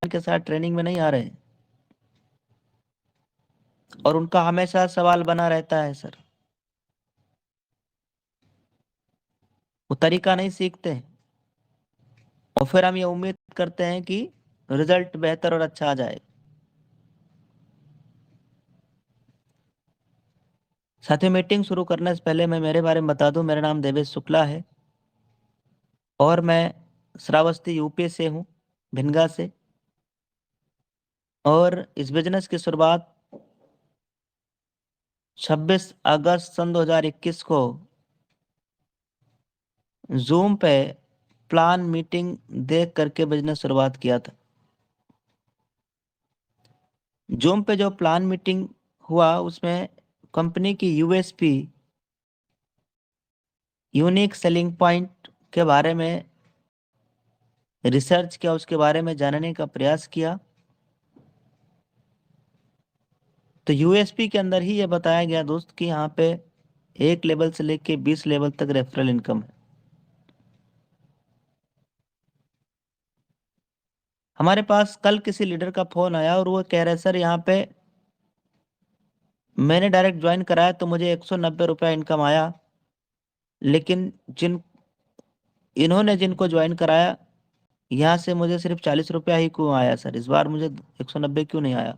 के साथ ट्रेनिंग में नहीं आ रहे और उनका हमेशा सवाल बना रहता है सर, वो तरीका नहीं सीखते और फिर हम ये उम्मीद करते हैं कि रिजल्ट बेहतर और अच्छा आ जाए। साथियों, मीटिंग शुरू करने से पहले मैं मेरे बारे में बता दूं, मेरा नाम देवेश शुक्ला है और मैं श्रावस्ती यूपी से हूं, भिनगा से। और इस बिजनेस की शुरुआत 26 अगस्त सन 2021 को जूम पे प्लान मीटिंग देख करके बिजनेस शुरुआत किया था। जूम पे जो प्लान मीटिंग हुआ उसमें कंपनी की यूएसपी, यूनिक सेलिंग पॉइंट के बारे में रिसर्च किया, उसके बारे में जानने का प्रयास किया। तो यूएसपी के अंदर ही ये बताया गया दोस्त कि यहाँ पे 1 लेवल से लेके 20 लेवल तक रेफरल इनकम है। हमारे पास कल किसी लीडर का फोन आया और वो कह रहे सर यहाँ पे मैंने डायरेक्ट ज्वाइन कराया तो मुझे 190 रुपया इनकम आया, लेकिन इन्होंने जिनको ज्वाइन कराया यहाँ से मुझे सिर्फ 40 रुपया ही क्यों आया सर, इस बार मुझे 190 क्यों नहीं आया।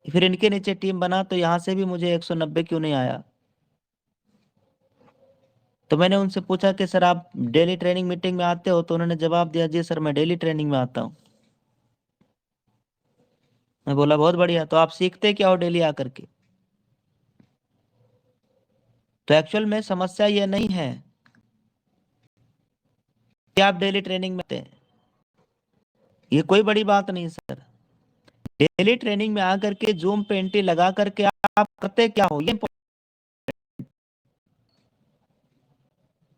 फिर इनके नीचे टीम बना तो यहाँ से भी मुझे 190 क्यों नहीं आया। तो मैंने उनसे पूछा कि सर आप डेली ट्रेनिंग मीटिंग में आते हो, तो उन्होंने जवाब दिया जी सर मैं डेली ट्रेनिंग में आता हूँ। मैं बोला बहुत बढ़िया, तो आप सीखते क्या हो डेली आकर के। तो एक्चुअल में समस्या ये नहीं है कि आप डेली ट्रेनिंग में आते हैं, ये कोई बड़ी बात नहीं सर। डेली ट्रेनिंग में आकर के जूम पे एंट्री लगा करके आप करते क्या हो, ये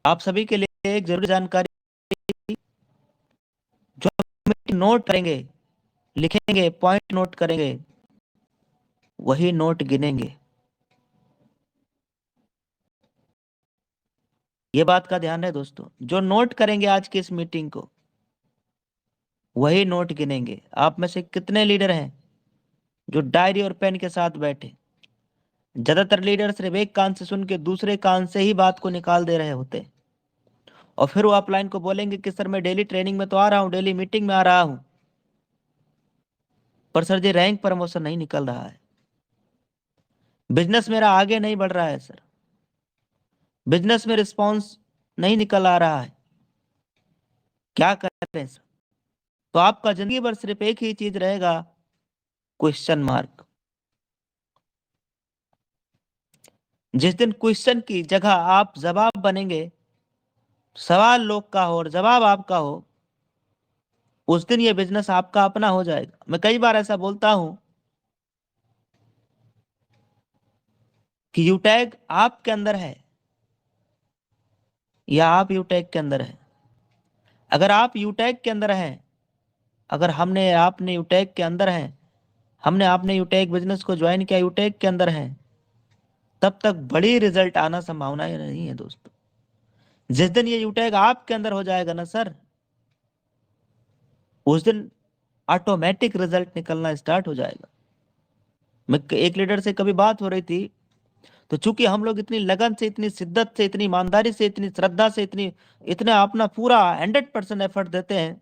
आप सभी के लिए एक जरूरी जानकारी। जो नोट करेंगे, लिखेंगे, पॉइंट नोट करेंगे, वही नोट गिनेंगे। ये बात का ध्यान है दोस्तों, जो नोट करेंगे आज की इस मीटिंग को वही नोट गिनेंगे। आप में से कितने लीडर हैं जो डायरी और पेन के साथ बैठे। ज्यादातर लीडर सिर्फ एक कान से सुन के दूसरे कान से ही बात को निकाल दे रहे होते हैं और फिर वो अपलाइन को बोलेंगे कि सर मैं डेली ट्रेनिंग में तो आ रहा हूँ, डेली मीटिंग में आ रहा हूँ, पर सर जी रैंक प्रमोशन नहीं निकल रहा है, बिजनेस मेरा आगे नहीं बढ़ रहा है सर, बिजनेस में रिस्पॉन्स नहीं निकल आ रहा है, क्या करें सर। तो आपका जिंदगी भर सिर्फ एक ही चीज रहेगा, क्वेश्चन मार्क। जिस दिन क्वेश्चन की जगह आप जवाब बनेंगे, सवाल लोग का हो और जवाब आपका हो, उस दिन ये बिजनेस आपका अपना हो जाएगा। मैं कई बार ऐसा बोलता हूं कि यूटैग आपके अंदर है या आप यूटैग के अंदर है। अगर आप यूटैग के अंदर हैं, अगर हमने आपने यूटैग के अंदर हैं, हमने आपने यूटैग बिजनेस को ज्वाइन किया यूटैग के अंदर है, तब तक बड़ी रिजल्ट आना संभावना नहीं है दोस्तों। जिस दिन ये यूटैग आपके अंदर हो जाएगा ना सर, उस दिन ऑटोमेटिक रिजल्ट निकलना स्टार्ट हो जाएगा। मैं एक लीडर से कभी बात हो रही थी, तो चूंकि हम लोग इतनी लगन से, इतनी शिद्दत से, इतनी ईमानदारी से, इतनी श्रद्धा से, इतने अपना पूरा 100% एफर्ट देते हैं,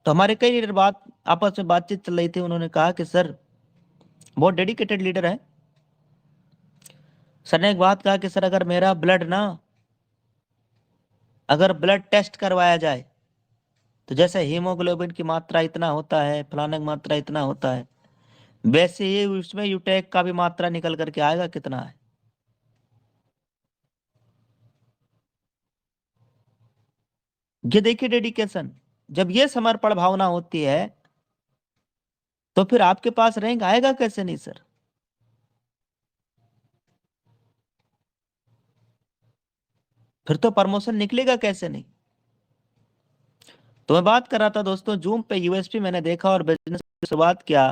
तो हमारे कई लीडर आपस में बातचीत चल रही थी, उन्होंने कहा कि सर बहुत डेडिकेटेड लीडर है। सर ने एक बात कहा कि सर अगर मेरा ब्लड ना, अगर ब्लड टेस्ट करवाया जाए तो जैसे हीमोग्लोबिन की मात्रा इतना होता है, फलाने की मात्रा इतना होता है, वैसे ही उसमें यूटेक का भी मात्रा निकल करके आएगा कितना है। ये देखिए डेडिकेशन, जब ये समर्पण भावना होती है तो फिर आपके पास रैंक आएगा कैसे नहीं सर। फिर तो प्रमोशन निकलेगा कैसे नहीं। तो मैं बात कर रहा था दोस्तों, जूम पे यूएसपी मैंने देखा और बिजनेस की शुरुआत किया।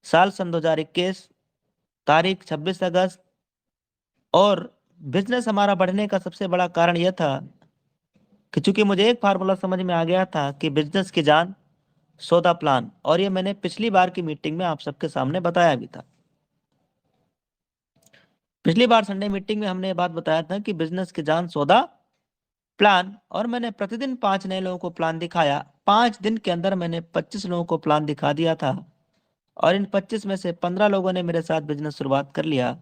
साल सन 2021, तारीख 26 अगस्त। और बिजनेस हमारा बढ़ने का सबसे बड़ा कारण यह था कि चूंकि मुझे एक फार्मूला समझ में आ गया था कि बिजनेस की जान सौदा प्लान, और ये मैंने पिछली बार की मीटिंग में आप सबके सामने बताया भी था। पिछली बार संडे मीटिंग में हमने ये बात बताया था कि बिजनेस की जान सौदा प्लान, और मैंने प्रतिदिन 5 नए लोगों को प्लान दिखाया। 5 दिन के अंदर मैंने 25 लोगों को प्लान दिखा दिया था, और इन 25 में से 15 लोगों ने मेरे साथ बिजनेस शुरुआत कर लिया।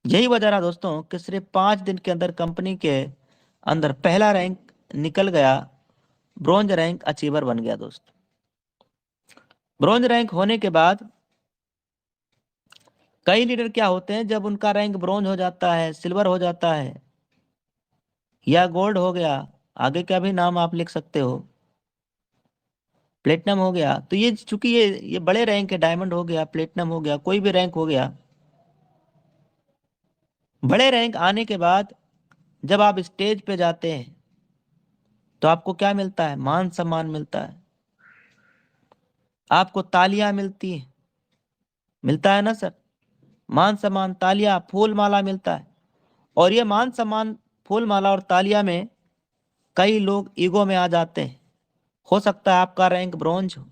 यही वजह रहा दोस्तों कि सिर्फ 5 दिन के अंदर कंपनी के अंदर पहला रैंक निकल गया, ब्रॉन्ज रैंक अचीवर बन गया दोस्त। ब्रॉन्ज रैंक होने के बाद कई लीडर क्या होते हैं, जब उनका रैंक ब्रॉन्ज हो जाता है, सिल्वर हो जाता है, या गोल्ड हो गया, आगे का भी नाम आप लिख सकते हो, प्लेटिनम हो गया, तो ये चूंकि ये बड़े रैंक है, डायमंड हो गया, प्लेटिनम हो गया, कोई भी रैंक हो गया, बड़े रैंक आने के बाद जब आप स्टेज पे जाते हैं तो आपको क्या मिलता है? मान सम्मान मिलता है, आपको तालियां मिलती है, मिलता है ना सर? मान सम्मान, तालियां, फूल माला मिलता है। और ये मान सम्मान, फूल माला और तालियां में कई लोग ईगो में आ जाते हैं। हो सकता है आपका रैंक ब्रॉन्ज हो,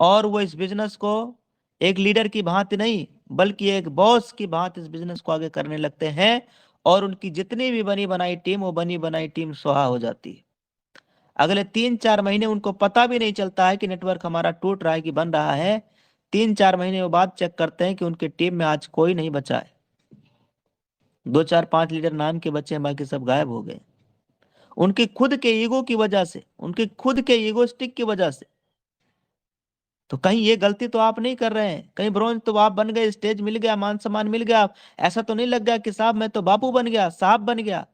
और वो इस बिजनेस को एक लीडर की भांति नहीं, बल्कि एक बॉस की भांति इस बिजनेस को आगे करने लगते हैं, और उनकी जितनी भी बनी बनाई टीम, वो बनी बनाई टीम स्वाहा हो जाती है। अगले 3-4 महीने उनको पता भी नहीं चलता है कि नेटवर्क हमारा टूट रहा है कि बन रहा है। 3-4 महीने वो बात चेक करते हैं कि उनकी टीम में आज कोई नहीं बचा है, 2-4-5 लीडर नाम के बच्चे हैं, बाकी सब गायब हो गए। उनके खुद के ईगो की वजह से, उनके खुद के ईगोस्टिक की वजह से। तो कहीं ये गलती तो आप नहीं कर रहे हैं? कहीं ब्रॉन्ज तो आप बन गए, स्टेज मिल गया, मान सम्मान मिल गया, ऐसा तो नहीं लग गया कि साहब मैं तो बापू बन गया, साहब बन गया?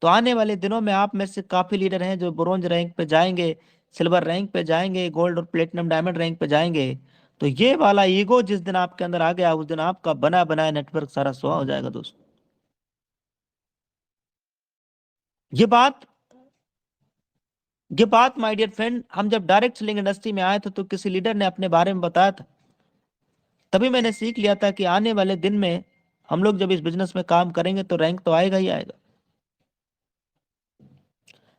तो आने वाले दिनों में आप में से काफी लीडर हैं जो ब्रॉन्ज रैंक पे जाएंगे, सिल्वर रैंक पे जाएंगे, गोल्ड और प्लेटिनम डायमंड रैंक पे जाएंगे। तो ये वाला ईगो जिस दिन आपके अंदर आ गया, उस दिन आपका बना बनाया नेटवर्क सारा स्वाहा हो जाएगा दोस्त। ये बात ये बात माय डियर फ्रेंड, हम जब डायरेक्ट सेलिंग इंडस्ट्री में आए थे तो किसी लीडर ने अपने बारे में बताया था। तभी मैंने सीख लिया था कि आने वाले दिन में हम लोग जब इस बिजनेस में काम करेंगे तो रैंक तो आएगा ही आएगा।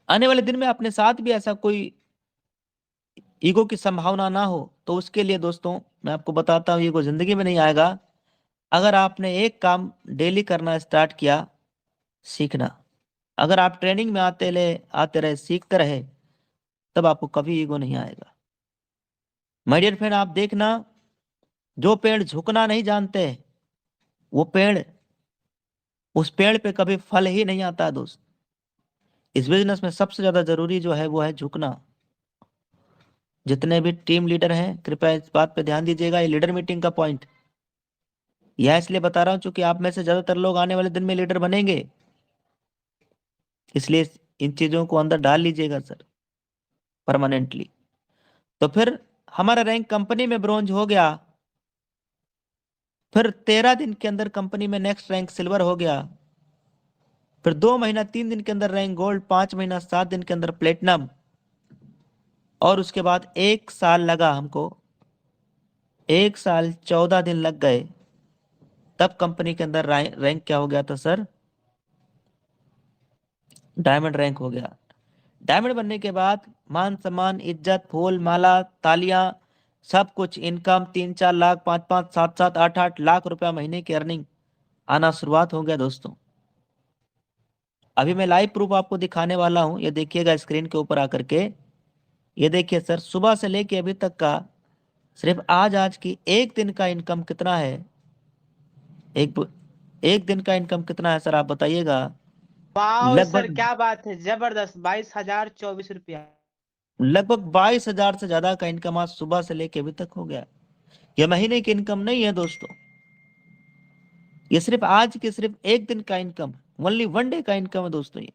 आने वाले दिन में अपने साथ भी ऐसा कोई ईगो की संभावना ना हो, तो उसके लिए दोस्तों मैं आपको बताता हूँ, ईगो जिंदगी में नहीं आएगा। अगर आपने एक काम डेली करना स्टार्ट किया, सीखना, अगर आप ट्रेनिंग में आते रहे, सीखते रहे, तब आपको कभी ईगो नहीं आएगा। माय डियर फ्रेंड, आप देखना, जो पेड़ झुकना नहीं जानते, वो पेड़, उस पेड़ पे कभी फल ही नहीं आता दोस्त। इस बिजनेस में सबसे ज्यादा जरूरी जो है वो है झुकना। जितने भी टीम लीडर हैं, कृपया इस बात पे ध्यान दीजिएगा, ये लीडर मीटिंग का पॉइंट यह इसलिए बता रहा हूं क्योंकि आप में से ज्यादातर लोग आने वाले दिन में लीडर बनेंगे, इसलिए इन चीजों को अंदर डाल लीजिएगा सर, परमानेंटली। तो फिर हमारा रैंक कंपनी में ब्रॉन्ज हो गया, फिर 13 दिन के अंदर कंपनी में नेक्स्ट रैंक सिल्वर हो गया, फिर 2 महीना 3 दिन के अंदर रैंक गोल्ड, 5 महीना 7 दिन के अंदर प्लेटिनम, और उसके बाद 1 साल लगा हमको, 1 साल 14 दिन लग गए, तब कंपनी के अंदर रैंक क्या हो गया था सर? डायमंड रैंक हो गया। डायमंड बनने के बाद मान सम्मान, इज्जत, फूल माला, तालियां, सब कुछ, इनकम 3-4 लाख, 5-5, 7-7, 8-8 लाख रुपया महीने की अर्निंग आना शुरुआत हो गया दोस्तों। अभी मैं लाइव प्रूफ आपको दिखाने वाला हूं, ये देखिएगा स्क्रीन के ऊपर आकर के। ये देखिए सर, सुबह से लेके अभी तक का, सिर्फ आज आज की एक दिन का इनकम कितना है? एक एक दिन का इनकम कितना है सर, आप बताइएगा? वाह सर, लगभग क्या बात है, जबरदस्त, 22,024 रुपया। लगभग 22,000 से ज्यादा का इनकम आज सुबह से लेके अभी तक हो गया। यह महीने की इनकम नहीं है दोस्तों, ये सिर्फ आज के सिर्फ एक दिन का इनकम, ओनली 1 डे का इनकम है दोस्तों ये।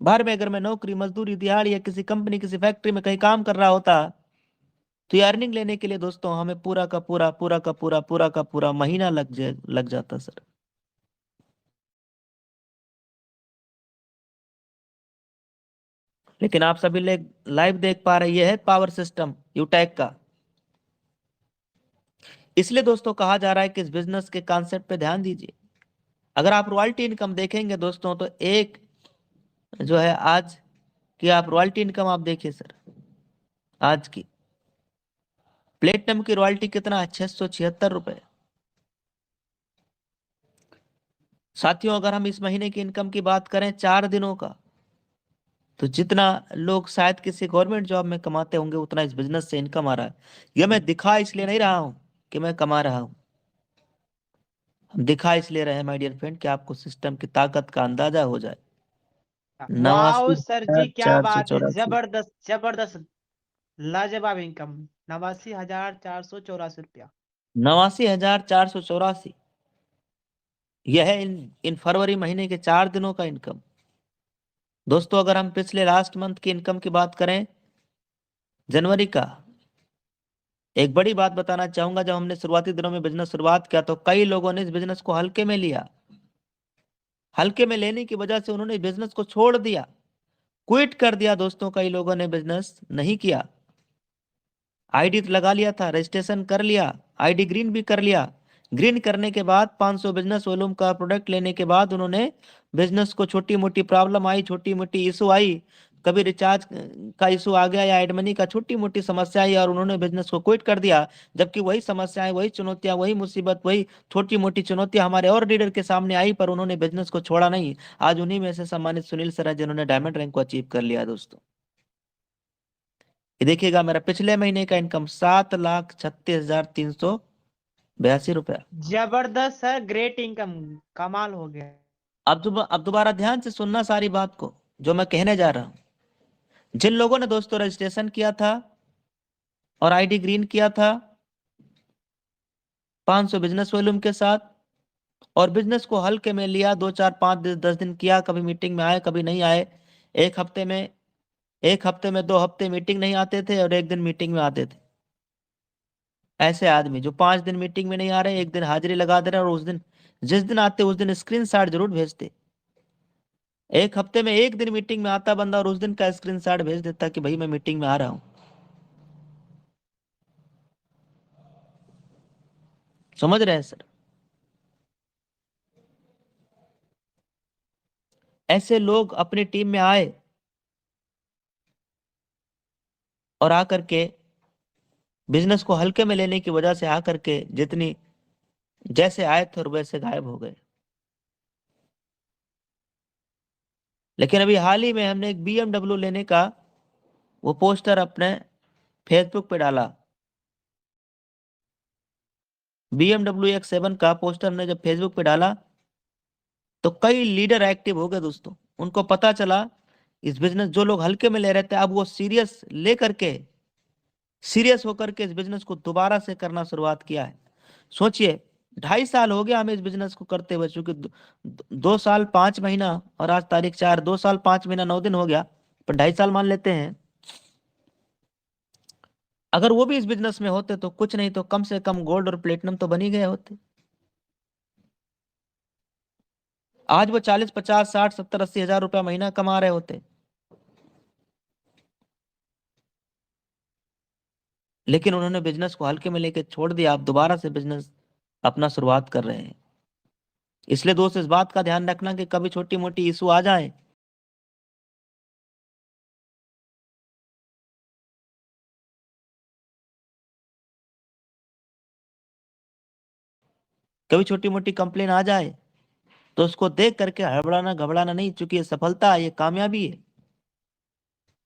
बाहर में अगर मैं नौकरी, मजदूरी, दिहाड़ी या किसी कंपनी, किसी फैक्ट्री में कहीं काम कर रहा होता, तो ये अर्निंग लेने के लिए दोस्तों हमें पूरा का पूरा महीना लग जाता सर। लेकिन आप सभी लोग लाइव देख पा रहे, ये है पावर सिस्टम यूटैक का। इसलिए दोस्तों कहा जा रहा है कि इस बिजनेस के कॉन्सेप्ट पे ध्यान दीजिए। अगर आप रॉयल्टी इनकम देखेंगे दोस्तों, तो एक जो है आज की आप रॉयल्टी इनकम आप देखिए सर, आज की प्लेटिनम की रॉयल्टी कितना है, 676 रुपए। साथियों अगर हम इस महीने की इनकम की बात करें 4 दिनों का, तो जितना लोग शायद किसी गवर्नमेंट जॉब में कमाते होंगे उतना इस बिजनेस से इनकम आ रहा है। यह मैं दिखा इसलिए नहीं रहा हूं कि मैं कमा रहा हूं, हम दिखा इसलिए रहे हैं माय डियर फ्रेंड कि आपको सिस्टम की ताकत का अंदाजा हो जाए। वाओ नवासी सर हजार जी, क्या चार सौ बात है, चौरासी जबरदस्त जबरदस्त, लाजवाब इनकम। 89,484 रुपया। 89,484, यह है इन फरवरी महीने के 4 दिनों का इनकम। दोस्तों अगर हम पिछले लास्ट मंथ की इनकम की बात करें, जनवरी का, एक बड़ी बात बताना चाहूंगा, जब हमने शुरुआती दिनों में बिजनेस शुरुआत किया तो कई लोगों ने इस बिजनेस को हल्के में लिया। हल्के में लेने की वजह से उन्होंने बिजनेस को छोड़ दिया, क्विट कर दिया। दोस्तों कई लोगों ने बिजनेस नहीं किया, आईडी लगा लिया था, रजिस्ट्रेशन कर लिया, आईडी ग्रीन भी कर लिया। ग्रीन करने के बाद 500 बिजनेस वॉल्यूम का प्रोडक्ट लेने के बाद उन्होंने बिजनेस को, छोटी मोटी प्रॉब्लम आई, छोटी मोटी इशू आई, कभी रिचार्ज का इशू आ गया या एड मनी का छोटी मोटी समस्या आई और उन्होंने बिजनेस को क्विट कर दिया। जबकि वही समस्याएं, वही चुनौतियां, वही मुसीबत, वही छोटी मोटी चुनौतियां हमारे और लीडर के सामने आई, पर उन्होंने बिजनेस को छोड़ा नहीं। आज उन्हीं में से सम्मानित सुनील सर हैं जिन्होंने डायमंड रैंक को अचीव कर लिया। दोस्तों ये देखिएगा, मेरा पिछले महीने का इनकम 7,36,382 रुपया। जबरदस्त सर, ग्रेट इनकम, कमाल हो गया। अब दोबारा ध्यान से सुनना सारी बात को जो मैं कहने जा रहा हूं। जिन लोगों ने दोस्तों रजिस्ट्रेशन किया था और आईडी ग्रीन किया था 500 बिजनेस वॉल्यूम के साथ, और बिजनेस को हल्के में लिया, 2 4 5 10 दिन किया, कभी मीटिंग में आए कभी नहीं आए, एक हफ्ते में 2 हफ्ते मीटिंग नहीं आते थे और एक दिन मीटिंग में आते थे। ऐसे आदमी जो 5 दिन मीटिंग में नहीं आ रहे, एक दिन हाजिरी लगा दे रहे, और उस दिन, जिस दिन आते उस दिन स्क्रीनशॉट जरूर भेजते। एक हफ्ते में एक दिन मीटिंग में आता बंदा और उस दिन का स्क्रीनशॉट भेज देता कि भाई मैं मीटिंग में आ रहा हूं। समझ रहे हैं सर? ऐसे लोग अपनी टीम में आए और आकर के बिजनेस को हल्के में लेने की वजह से आकर के जितनी, जैसे आए थे और वैसे गायब हो गए। लेकिन अभी हाल ही में हमने एक BMW लेने का वो पोस्टर अपने फेसबुक पे डाला। BMW X7 का पोस्टर हमने जब फेसबुक पे डाला तो कई लीडर एक्टिव हो गए। दोस्तों उनको पता चला इस बिजनेस, जो लोग हल्के में ले रहे थे अब वो सीरियस लेकर के, सीरियस होकर के इस बिजनेस को दोबारा से करना शुरुआत किया है। सोचिए, 2.5 साल हो गया हमें इस बिजनेस को करते हुए, चूंकि 2 साल 5 महीना और आज तारीख 4, 2 साल 5 महीना 9 दिन हो गया, पर 2.5 साल मान लेते हैं। अगर वो भी इस बिजनेस में होते तो कुछ नहीं तो कम से कम गोल्ड और प्लेटिनम तो बन ही गए होते। आज वो 40 50 60 70 80 हजार रुपया महीना कमा रहे होते। लेकिन उन्होंने बिजनेस को हल्के में लेके छोड़ दिया, आप दोबारा से बिजनेस अपना शुरुआत कर रहे हैं। इसलिए दोस्त इस बात का ध्यान रखना कि कभी छोटी मोटी इशू आ जाए, कभी छोटी मोटी कंप्लेन आ जाए तो उसको देख करके हड़बड़ाना घबराना नहीं, क्योंकि ये सफलता है, ये कामयाबी है।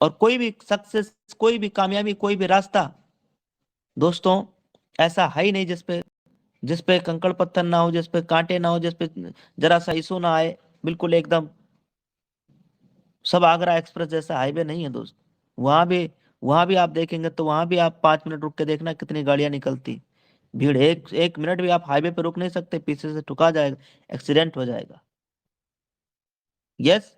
और कोई भी सक्सेस, कोई भी कामयाबी, कोई भी रास्ता दोस्तों ऐसा है ही नहीं जिसपे कंकड़ पत्थर ना हो, जिसपे कांटे ना हो, जिसपे जरा सा इशू ना आए। बिल्कुल एकदम सब आगरा एक्सप्रेस जैसा हाईवे नहीं है दोस्त। वहां भी आप देखेंगे तो वहां भी आप 5 मिनट रुक के देखना कितनी गाड़ियां निकलती, भीड़, एक एक मिनट भी आप हाईवे पे रुक नहीं सकते, पीछे से ठुका जाएगा, एक्सीडेंट हो जाएगा। यस,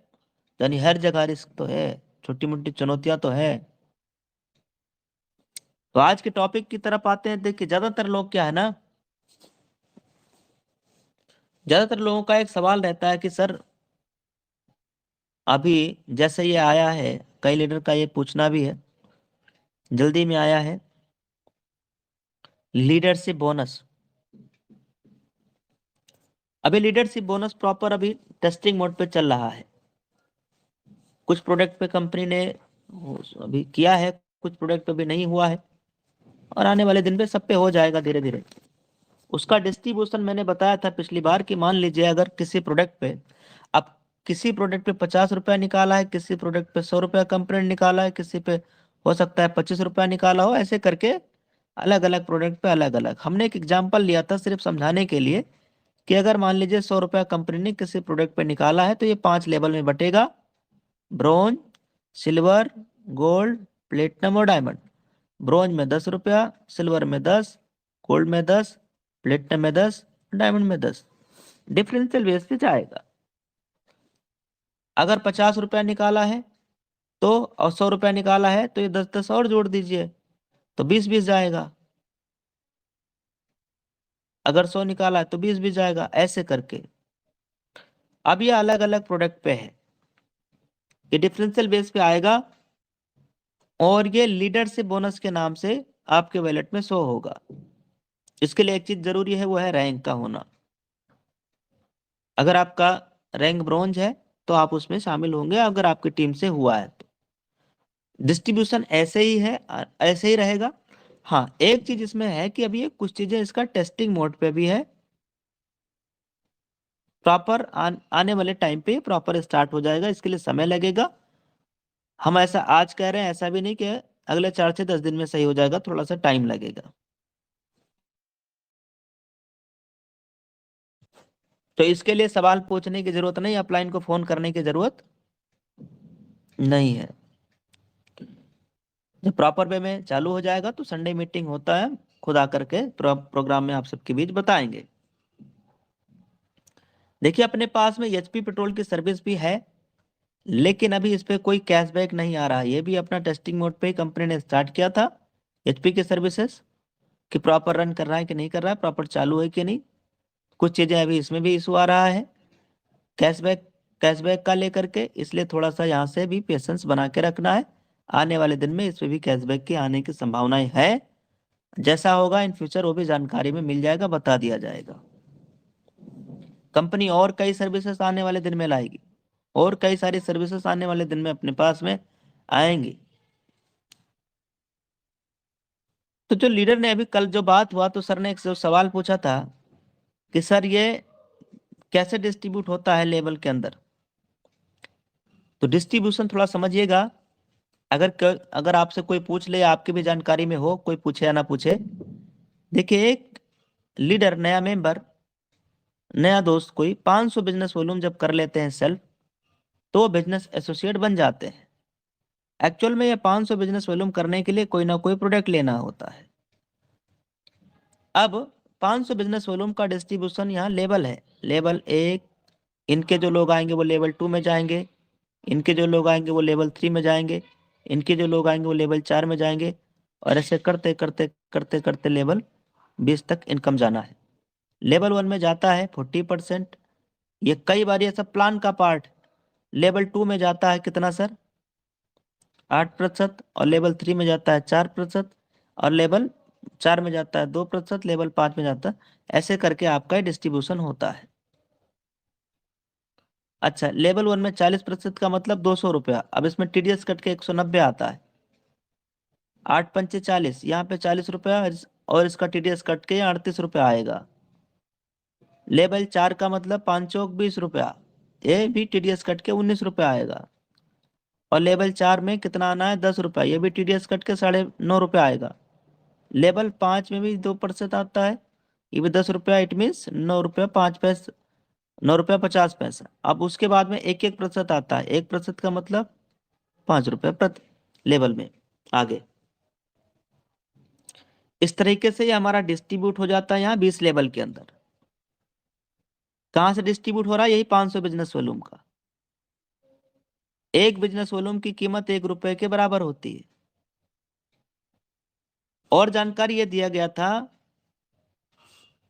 यानी हर जगह रिस्क तो है, छोटी मोटी चुनौतियां तो है। तो आज के टॉपिक की तरफ आते हैं। देखिए ज्यादातर लोग क्या है ना, ज्यादातर लोगों का एक सवाल रहता है कि सर अभी जैसे ये आया है, कई लीडर का ये पूछना भी है, जल्दी में आया है लीडरशिप बोनस। अभी लीडरशिप बोनस प्रॉपर अभी टेस्टिंग मोड पे चल रहा है। कुछ प्रोडक्ट पे कंपनी ने अभी किया है, कुछ प्रोडक्ट पे भी नहीं हुआ है, और आने वाले दिन पे सब पे हो जाएगा धीरे धीरे। उसका डिस्ट्रीब्यूशन मैंने बताया था पिछली बार कि मान लीजिए अगर किसी प्रोडक्ट पे, अब किसी प्रोडक्ट पे 50 रुपया निकाला है, किसी प्रोडक्ट पे 100 रुपया कंपनी ने निकाला है, किसी पे हो सकता है 25 रुपया निकाला हो, ऐसे करके अलग अलग प्रोडक्ट पे अलग अलग। हमने एक एग्जाम्पल लिया था सिर्फ समझाने के लिए कि अगर मान लीजिए 100 रुपया कंपनी ने किसी प्रोडक्ट पे निकाला है तो ये 5 लेवल में बटेगा: ब्रोंज, सिल्वर, गोल्ड, प्लेटिनम और डायमंड। ब्रोंज में 10 रुपया, सिल्वर में 10, गोल्ड में 10, प्लेटिनम में 10, डायमंड में 10। डिफरेंशियल बेस पे जाएगा। अगर 50 रुपया निकाला है तो, और 100 रुपया निकाला है तो ये 10-10 और जोड़ दीजिए तो 20-20 जाएगा। अगर 100 निकाला है तो 20-20 जाएगा, ऐसे करके। अब ये अलग अलग प्रोडक्ट पे है, ये डिफरेंशियल बेस पे आएगा, और ये लीडर से बोनस के नाम से आपके वैलेट में शो होगा। इसके लिए एक चीज जरूरी है, वो है रैंक का होना। अगर आपका रैंक ब्रॉन्ज है तो आप उसमें शामिल होंगे, अगर आपकी टीम से हुआ है तो। डिस्ट्रीब्यूशन ऐसे ही है, ऐसे ही रहेगा। हाँ, एक चीज इसमें है कि अभी ये कुछ चीजें इसका टेस्टिंग मोड पे भी है। प्रॉपर आने वाले टाइम पे प्रॉपर स्टार्ट हो जाएगा, इसके लिए समय लगेगा। हम ऐसा आज कह रहे हैं, ऐसा भी नहीं कि अगले 4 से 10 दिन में सही हो जाएगा, थोड़ा सा टाइम लगेगा। तो इसके लिए सवाल पूछने की जरूरत नहीं, अपलाइन को फोन करने की जरूरत नहीं है। जब प्रॉपर वे में चालू हो जाएगा तो संडे मीटिंग होता है, खुद आकर के प्रोग्राम में आप सबके बीच बताएंगे। देखिए, अपने पास में एचपी पेट्रोल की सर्विस भी है, लेकिन अभी इस पे कोई कैशबैक नहीं आ रहा है। ये भी अपना टेस्टिंग मोड पे ही कंपनी ने स्टार्ट किया था, एचपी की सर्विसेज, कि प्रॉपर रन कर रहा है कि नहीं कर रहा है, प्रॉपर चालू है कि नहीं। कुछ चीजें अभी इसमें भी इशू आ रहा है कैशबैक कैशबैक का लेकर के, इसलिए थोड़ा सा यहाँ से भी पेशेंस बना के रखना है। आने वाले दिन में इसमें भी कैशबैक की आने की संभावनाएं है। जैसा होगा इन फ्यूचर वो भी जानकारी में मिल जाएगा, बता दिया जाएगा। कंपनी और कई सर्विसेज आने वाले दिन में लाएगी, और कई सारी सर्विसेज आने वाले दिन में अपने पास में आएंगी। तो जो लीडर ने अभी कल जो बात हुआ, तो सर ने एक जो सवाल पूछा था कि सर ये कैसे डिस्ट्रीब्यूट होता है लेवल के अंदर। तो डिस्ट्रीब्यूशन थोड़ा समझिएगा। अगर आपसे कोई पूछ ले, आपकी भी जानकारी में हो, कोई पूछे या ना पूछे। देखिए, एक लीडर, नया मेंबर, नया दोस्त कोई 500 बिजनेस वॉल्यूम जब कर लेते हैं सेल्फ, तो वो बिजनेस एसोसिएट बन जाते हैं। एक्चुअल में ये 500 बिजनेस वॉल्यूम करने के लिए कोई ना कोई प्रोडक्ट लेना होता है। अब 500 बिजनेस वॉल्यूम का डिस्ट्रीब्यूशन यहाँ लेवल है। लेवल 1, इनके जो लोग आएंगे वो लेवल 2 में जाएंगे, इनके जो लोग आएंगे वो लेवल 3 में जाएंगे, इनके जो लोग आएंगे वो लेवल 4 में जाएंगे, और ऐसे करते करते करते करते लेवल 20 तक इनकम जाना है। लेवल 1 में जाता है 40%, ये कई बार ये सब प्लान का पार्ट। लेवल 2 में जाता है कितना सर? 8%, और लेवल 3 में जाता है 4%, और लेवल 4 में जाता है 2%, लेवल 5 में जाता है। ऐसे करके आपका डिस्ट्रीब्यूशन होता है। अच्छा, लेवल 1 में 40% का मतलब 200 रुपया। अब इसमें टीडीएस कट के 190 आता है। 8×5 = 40, यहाँ पे 40 रुपया, और इसका टीडीएस कट के 38 रुपया आएगा। लेवल 4 का मतलब 5×4 = 20 रुपया, ये भी टीडीएस कट के 19 रुपया आएगा। और लेवल 4 में कितना आना है? 10 रुपया, ये भी टीडीएस कट के 9.5 रुपया आएगा। लेवल 5 में भी 2% आता है, ये भी 10 रुपया, इट मीन्स 9 रुपया 5 पैसे, 9 रुपया 50 पैसा। अब उसके बाद में 1-1% आता है, 1% का मतलब 5 रुपया प्रति लेवल में आगे। इस तरीके से ये हमारा डिस्ट्रीब्यूट हो जाता है यहाँ 20 लेवल के अंदर। कहाँ से डिस्ट्रीब्यूट हो रहा है? यही 500 बिजनेस वॉल्यूम का। एक बिजनेस वॉल्यूम की कीमत 1 रुपए के बराबर होती है। और जानकारी ये दिया गया था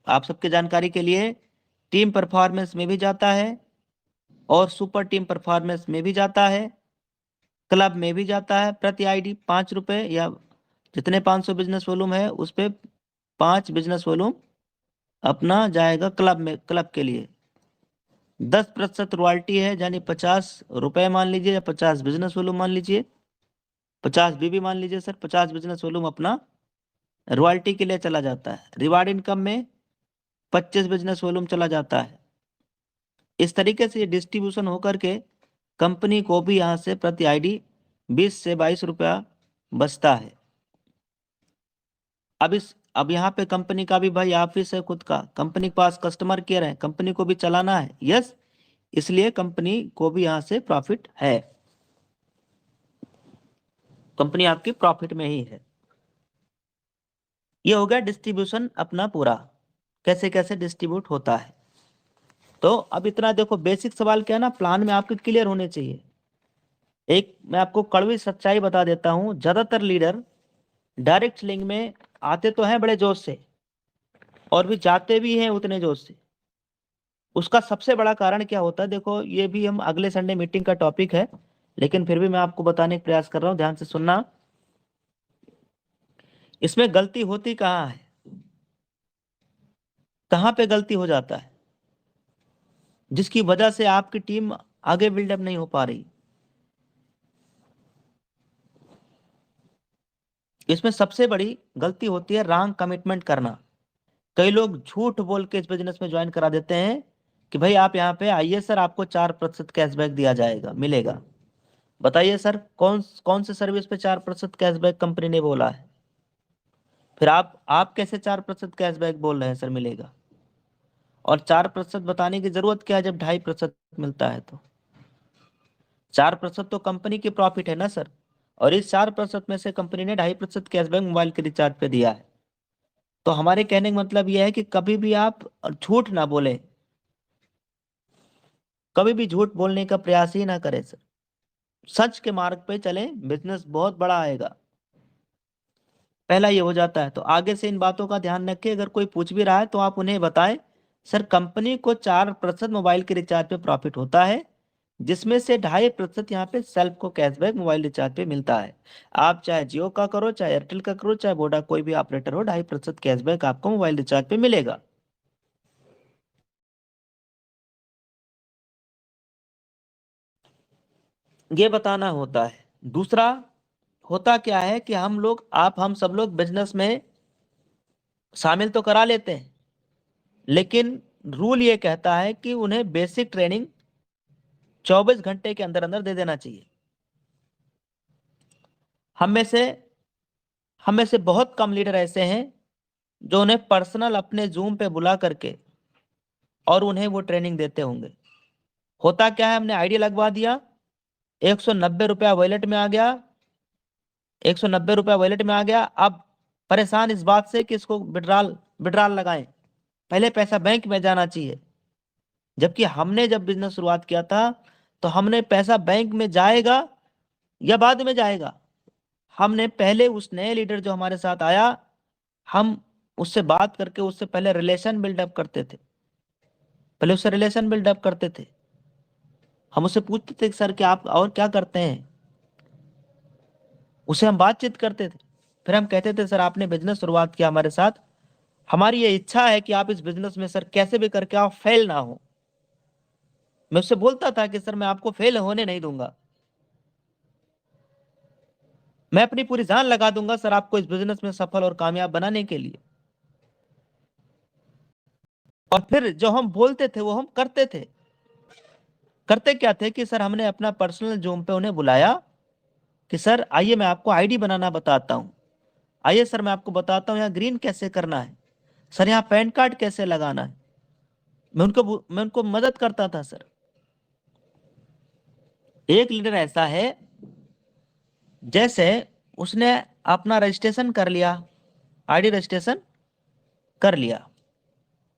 आप सबके जानकारी के लिए, टीम परफॉर्मेंस में भी जाता है, और सुपर टीम परफॉर्मेंस में भी जाता है, क्लब में भी जाता है। प्रति आईडी 5 रुपए, या जितने 500 बिजनेस वॉल्यूम है उस पे 5 बिजनेस वॉल्यूम अपना जाएगा क्लब में, क्लब के लिए। 10% रॉयल्टी है, यानी 50 रुपए मान लीजिए, या 50 बिजनेस वॉल्यूम मान लीजिए, 50 बीबी मान लीजिए सर, 50 बिजनेस वॉल्यूम अपना रॉयल्टी के लिए चला जाता है। रिवार्ड इनकम में 25 बिजनेस वॉल्यूम चला जाता है। इस तरीके से ये डिस्ट्रीब्यूशन होकर के कंपनी को भी यहाँ से प्रति आईडी 20 से 22 रुपया बचता है। अब यहाँ पे कंपनी का भी भाई ऑफिस है खुद का, कंपनी के पास कस्टमर केयर है, कंपनी को भी चलाना है, यस, इसलिए कंपनी को भी यहाँ से प्रॉफिट है, कंपनी आपकी प्रॉफिट में ही है। ये हो गया डिस्ट्रीब्यूशन अपना पूरा, कैसे कैसे डिस्ट्रीब्यूट होता है। तो अब इतना देखो, बेसिक सवाल क्या है ना, प्लान में आपके क्लियर होने चाहिए। एक मैं आपको कड़वी सच्चाई बता देता हूं, ज्यादातर लीडर डायरेक्ट सेलिंग में आते तो हैं बड़े जोश से, और भी जाते भी हैं उतने जोश से। उसका सबसे बड़ा कारण क्या होता है, देखो ये भी हम अगले संडे मीटिंग का टॉपिक है, लेकिन फिर भी मैं आपको बताने का प्रयास कर रहा हूं, ध्यान से सुनना। इसमें गलती होती कहाँ है, कहाँ पे गलती हो जाता है, जिसकी वजह से आपकी टीम आगे बिल्डअप नहीं हो पा रही। इसमें सबसे बड़ी गलती होती है रॉन्ग कमिटमेंट करना। कई लोग झूठ बोल के इस बिजनेस में ज्वाइन करा देते हैं कि भाई आप यहाँ पे आइए सर, आपको 4% कैशबैक दिया जाएगा, मिलेगा। बताइए सर, कौन कौन से सर्विस पे 4% कैशबैक कंपनी ने बोला है? फिर आप कैसे 4% कैशबैक बोल रहे हैं सर मिलेगा? और 4% बताने की जरूरत क्या है जब 2.5% मिलता है? तो 4% तो कंपनी की प्रॉफिट है ना सर, और इस 4% में से कंपनी ने 2.5% कैशबैक मोबाइल के रिचार्ज पे दिया है। तो हमारे कहने का मतलब यह है कि कभी भी आप झूठ ना बोले, कभी भी झूठ बोलने का प्रयास ही ना करें सर, सच के मार्ग पे चलें, बिजनेस बहुत बड़ा आएगा। पहला ये हो जाता है। तो आगे से इन बातों का ध्यान रखें, अगर कोई पूछ भी रहा है तो आप उन्हें बताएं सर कंपनी को 4% मोबाइल के रिचार्ज पे प्रॉफिट होता है, जिसमें से 2.5% यहाँ पे सेल्फ को कैशबैक मोबाइल रिचार्ज पे मिलता है। आप चाहे जियो का करो, चाहे एयरटेल का करो, चाहे वोडा, कोई भी ऑपरेटर हो, 2.5% कैशबैक आपको मोबाइल रिचार्ज पे मिलेगा। ये बताना होता है। दूसरा होता क्या है कि हम सब लोग बिजनेस में शामिल तो करा लेते हैं, लेकिन रूल ये कहता है कि उन्हें बेसिक ट्रेनिंग 24 घंटे के अंदर अंदर दे देना चाहिए। हम में से हम में से बहुत कम लीडर ऐसे हैं जो उन्हें पर्सनल अपने जूम पे बुला करके और उन्हें वो ट्रेनिंग देते होंगे। होता क्या है, हमने आईडी लगवा दिया, 190 रुपया वॉलेट में आ गया, 190 रुपया वॉलेट में आ गया। अब परेशान इस बात से कि इसको विड्रॉल विड्रॉल लगाएं, पहले पैसा बैंक में जाना चाहिए। जबकि हमने जब बिजनेस शुरुआत किया था तो हमने पैसा बैंक में जाएगा या बाद में जाएगा, हमने पहले उस नए लीडर जो हमारे साथ आया, हम उससे बात करके उससे पहले रिलेशन बिल्डअप करते थे, पहले उससे रिलेशन बिल्डअप करते थे। हम उससे पूछते थे कि सर क्या आप और क्या करते हैं, उसे हम बातचीत करते थे। फिर हम कहते थे सर आपने बिजनेस शुरुआत किया हमारे साथ, हमारी ये इच्छा है कि आप इस बिजनेस में सर कैसे भी करके आप फेल ना हो। मैं उससे बोलता था कि सर मैं आपको फेल होने नहीं दूंगा, मैं अपनी पूरी जान लगा दूंगा सर आपको इस बिजनेस में सफल और कामयाब बनाने के लिए। और फिर जो हम बोलते थे वो हम करते थे। करते क्या थे कि सर हमने अपना पर्सनल जूम पे उन्हें बुलाया कि सर आइए मैं आपको आईडी बनाना बताता हूँ, आइए सर मैं आपको बताता हूँ यहाँ ग्रीन कैसे करना है, सर यहाँ पैन कार्ड कैसे लगाना है। मैं उनको मदद करता था सर। एक लीडर ऐसा है, जैसे उसने अपना रजिस्ट्रेशन कर लिया, आईडी रजिस्ट्रेशन कर लिया,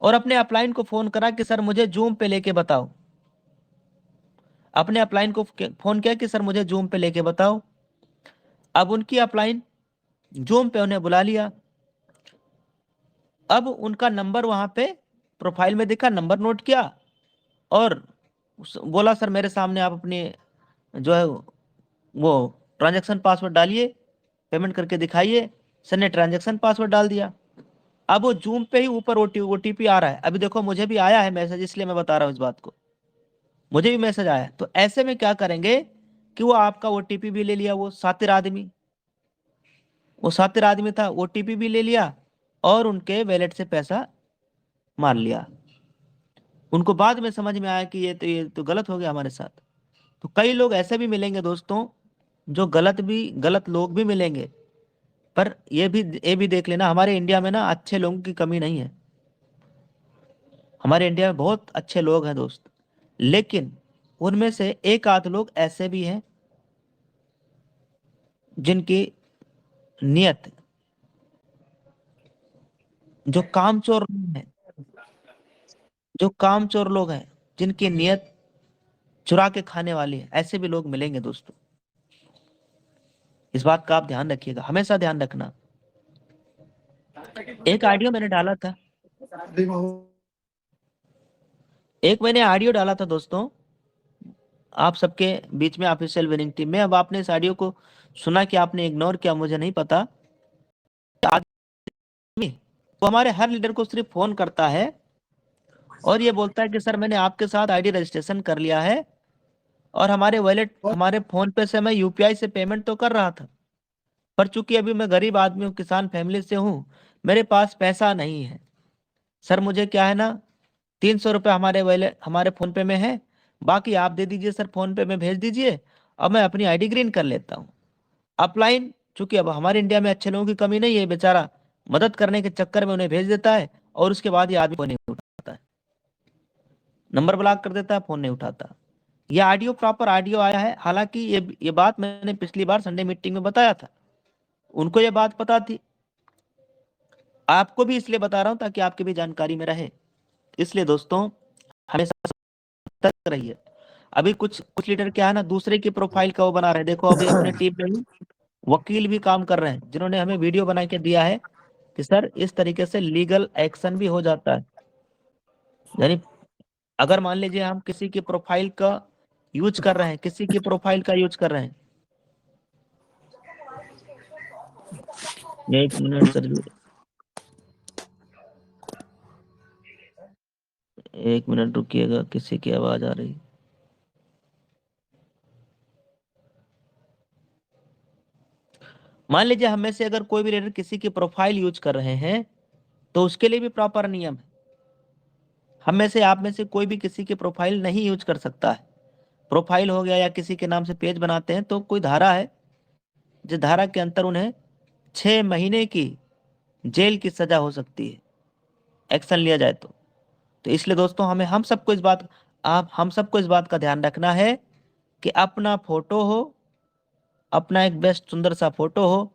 और अपने अपलाइन को फोन करा कि सर मुझे जूम पे लेके बताओ। अपने अपलाइन को फोन किया कि सर मुझे जूम पे लेके बताओ। अब उनकी अपलाइन जूम पे उन्हें बुला लिया। अब उनका नंबर वहां पे प्रोफाइल में दिखा, नंबर नोट किया और बोला सर मेरे सामने आप अपनी जो है वो ट्रांजैक्शन पासवर्ड डालिए, पेमेंट करके दिखाइए। सर ने ट्रांजैक्शन पासवर्ड डाल दिया। अब वो जूम पे ही ऊपर ओटीपी आ रहा है। अभी देखो मुझे भी आया है मैसेज, इसलिए मैं बता रहा हूँ इस बात को। मुझे भी मैसेज आया। तो ऐसे में क्या करेंगे कि वो आपका ओटीपी भी ले लिया, वो सातिर आदमी था, ओटीपी भी ले लिया और उनके वैलेट से पैसा मार लिया। उनको बाद में समझ में आया कि ये तो गलत हो गया हमारे साथ। तो कई लोग ऐसे भी मिलेंगे दोस्तों, जो गलत लोग भी मिलेंगे। पर ये भी देख लेना, हमारे इंडिया में ना अच्छे लोगों की कमी नहीं है। हमारे इंडिया में बहुत अच्छे लोग हैं दोस्त, लेकिन उनमें से एक आध लोग ऐसे भी हैं जिनकी नियत, जो कामचोर लोग हैं, जो कामचोर लोग हैं, जिनकी नियत चुरा के खाने वाली है, ऐसे भी लोग मिलेंगे दोस्तों। इस बात का आप ध्यान रखिएगा, हमेशा ध्यान रखना। एक ऑडियो मैंने डाला था, दोस्तों, आप सबके बीच में, ऑफिशियल विनिंग टीम में। अब आपने इस ऑडियो को सुना कि आपने इग्नोर किया, मुझे नहीं पता। आदमी वो हमारे हर लीडर को सिर्फ फोन करता है और ये बोलता है कि सर मैंने आपके साथ आईडी रजिस्ट्रेशन कर लिया है और हमारे वॉलेट, हमारे फोन पे से मैं यूपीआई से पेमेंट तो कर रहा था, पर चूंकि अभी मैं गरीब आदमी हूँ, किसान फैमिली से हूँ, मेरे पास पैसा नहीं है। सर मुझे क्या है ना, 300 रुपये हमारे वॉलेट, हमारे फोन पे में है, बाकी आप दे दीजिए सर, फोन पे में भेज दीजिए और मैं अपनी आईडी ग्रीन कर लेता हूँ। अपलाइन, चूंकि अब हमारे इंडिया में अच्छे लोगों की कमी नहीं है, बेचारा मदद करने के चक्कर में उन्हें भेज देता है और उसके बाद ये आदमी फोन नहीं उठाता है, नंबर ब्लॉक कर देता है, फोन नहीं उठाता। ये ऑडियो प्रॉपर ऑडियो आया है। हालांकि ये बात मैंने पिछली बार संडे मीटिंग में बताया था, उनको ये बात पता थी। आपको भी इसलिए बता रहा हूं ताकि आपकी भी जानकारी में रहे। इसलिए दोस्तों हमेशा सतर्क रहिए। अभी कुछ कुछ लीडर क्या है ना, दूसरे की प्रोफाइल का वो बना रहे हैं। देखो अभी अपने टीम में ही वकील भी काम कर रहे हैं, जिन्होंने हमें वीडियो बना के दिया है कि सर इस तरीके से लीगल एक्शन भी हो जाता है। यानी अगर मान लीजिए हम किसी की प्रोफाइल का यूज कर रहे हैं, किसी की प्रोफाइल का यूज कर रहे हैं, 1 मिनट सर, 1 मिनट रुकिएगा, किसी की आवाज आ रही। मान लीजिए हम में से अगर कोई भी लीडर किसी की प्रोफाइल यूज कर रहे हैं, तो उसके लिए भी प्रॉपर नियम है। हम में से, आप में से कोई भी किसी की प्रोफाइल नहीं यूज कर सकता है। प्रोफाइल हो गया या किसी के नाम से पेज बनाते हैं तो कोई धारा है, जिस धारा के अंतर उन्हें 6 महीने की जेल की सजा हो सकती है, एक्शन लिया जाए तो इसलिए दोस्तों हमें, हम सबको इस बात का ध्यान रखना है कि अपना फोटो हो, अपना एक बेस्ट सुंदर सा फोटो हो,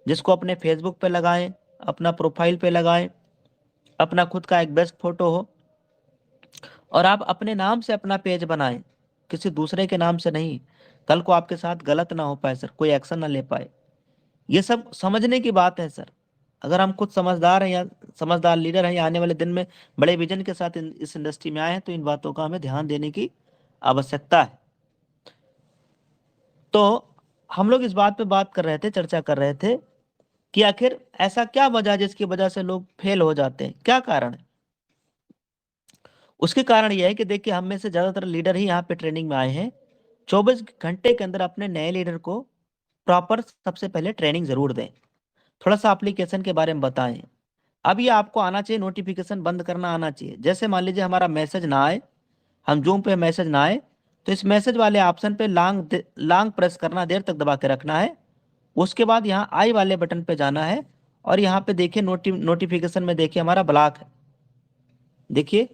जिसको अपने फेसबुक पे लगाएं, अपना प्रोफाइल पे लगाएं, अपना खुद का एक बेस्ट फोटो हो, और आप अपने नाम से अपना पेज बनाएं, किसी दूसरे के नाम से नहीं। कल को आपके साथ गलत ना हो पाए सर, कोई एक्शन ना ले पाए। ये सब समझने की बात है सर। अगर हम खुद समझदार हैं या समझदार लीडर हैं या आने वाले दिन में बड़े विजन के साथ इस इंडस्ट्री में आए हैं, तो इन बातों का हमें ध्यान देने की आवश्यकता है। तो हम लोग इस बात पे बात कर रहे थे, चर्चा कर रहे थे कि आखिर ऐसा क्या वजह जिसकी वजह से लोग फेल हो जाते हैं, क्या कारण है। उसके कारण यह है कि देखिए, हम में से ज्यादातर लीडर ही यहाँ पे ट्रेनिंग में आए हैं। 24 घंटे के अंदर अपने नए लीडर को प्रॉपर सबसे पहले ट्रेनिंग जरूर दें, थोड़ा सा एप्लीकेशन के बारे में बताएं। अब ये आपको आना चाहिए, नोटिफिकेशन बंद करना आना चाहिए। जैसे मान लीजिए हमारा मैसेज ना आए, हम जूम पे मैसेज ना आए, तो इस मैसेज वाले ऑप्शन पे लांग प्रेस करना, देर तक दबा के रखना है। उसके बाद यहाँ आई वाले बटन पे जाना है और यहाँ पे देखिए नोटिफिकेशन में देखिए हमारा ब्लॉक है, देखिए।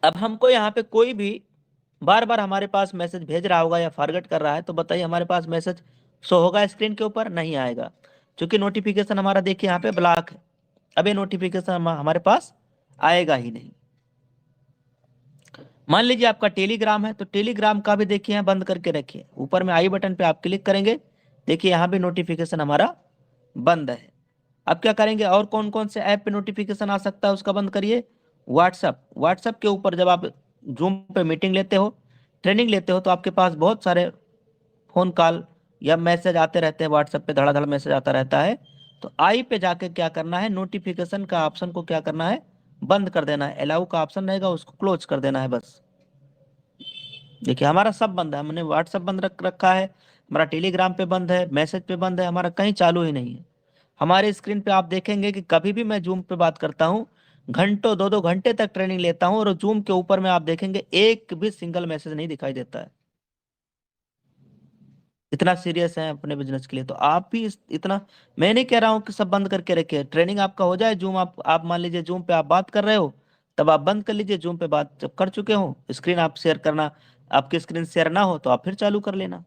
अब हमको यहाँ पे कोई भी बार बार हमारे पास मैसेज भेज रहा होगा या फॉरवर्ड कर रहा है, तो बताइए हमारे पास मैसेज शो होगा स्क्रीन के ऊपर? नहीं आएगा, क्योंकि नोटिफिकेशन हमारा देखिए यहाँ पे ब्लॉक है। अब ये नोटिफिकेशन हमारे पास आएगा ही नहीं। मान लीजिए आपका टेलीग्राम है, तो टेलीग्राम का भी देखिए यहाँ बंद करके रखिए। ऊपर में आई बटन पे आप क्लिक करेंगे, देखिए यहाँ भी नोटिफिकेशन हमारा बंद है। अब क्या करेंगे, और कौन कौन से ऐप पे नोटिफिकेशन आ सकता है उसका बंद करिए। व्हाट्सअप के ऊपर जब आप जूम पे मीटिंग लेते हो, ट्रेनिंग लेते हो, तो आपके पास बहुत सारे फोन कॉल या मैसेज आते रहते हैं, व्हाट्सएप पे धड़ाधड़ मैसेज आता रहता है। तो आई पे जाके क्या करना है, नोटिफिकेशन का ऑप्शन को क्या करना है, बंद कर देना है। अलाउ का ऑप्शन रहेगा, उसको क्लोज कर देना है बस। देखिए हमारा सब बंद है, हमने व्हाट्सएप बंद रख रखा है, हमारा टेलीग्राम पे बंद है, मैसेज पे बंद है, हमारा कहीं चालू ही नहीं है। हमारे स्क्रीन पे आप देखेंगे कि कभी भी मैं जूम पे बात करता हूँ, घंटों 2-2 घंटे तक ट्रेनिंग लेता हूँ, और जूम के ऊपर में आप देखेंगे एक भी सिंगल मैसेज नहीं दिखाई देता है। इतना सीरियस है अपने बिजनेस के लिए। तो आप भी इतना, मैं नहीं कह रहा हूँ कि सब बंद करके रखिए, ट्रेनिंग आपका हो जाए, जूम आप मान लीजिए जूम पे आप बात कर रहे हो, तब आप बंद कर लीजिए। जूम पे बात जब कर चुके हो, स्क्रीन आप शेयर करना, आपकी स्क्रीन शेयर ना हो तो आप फिर चालू कर लेना,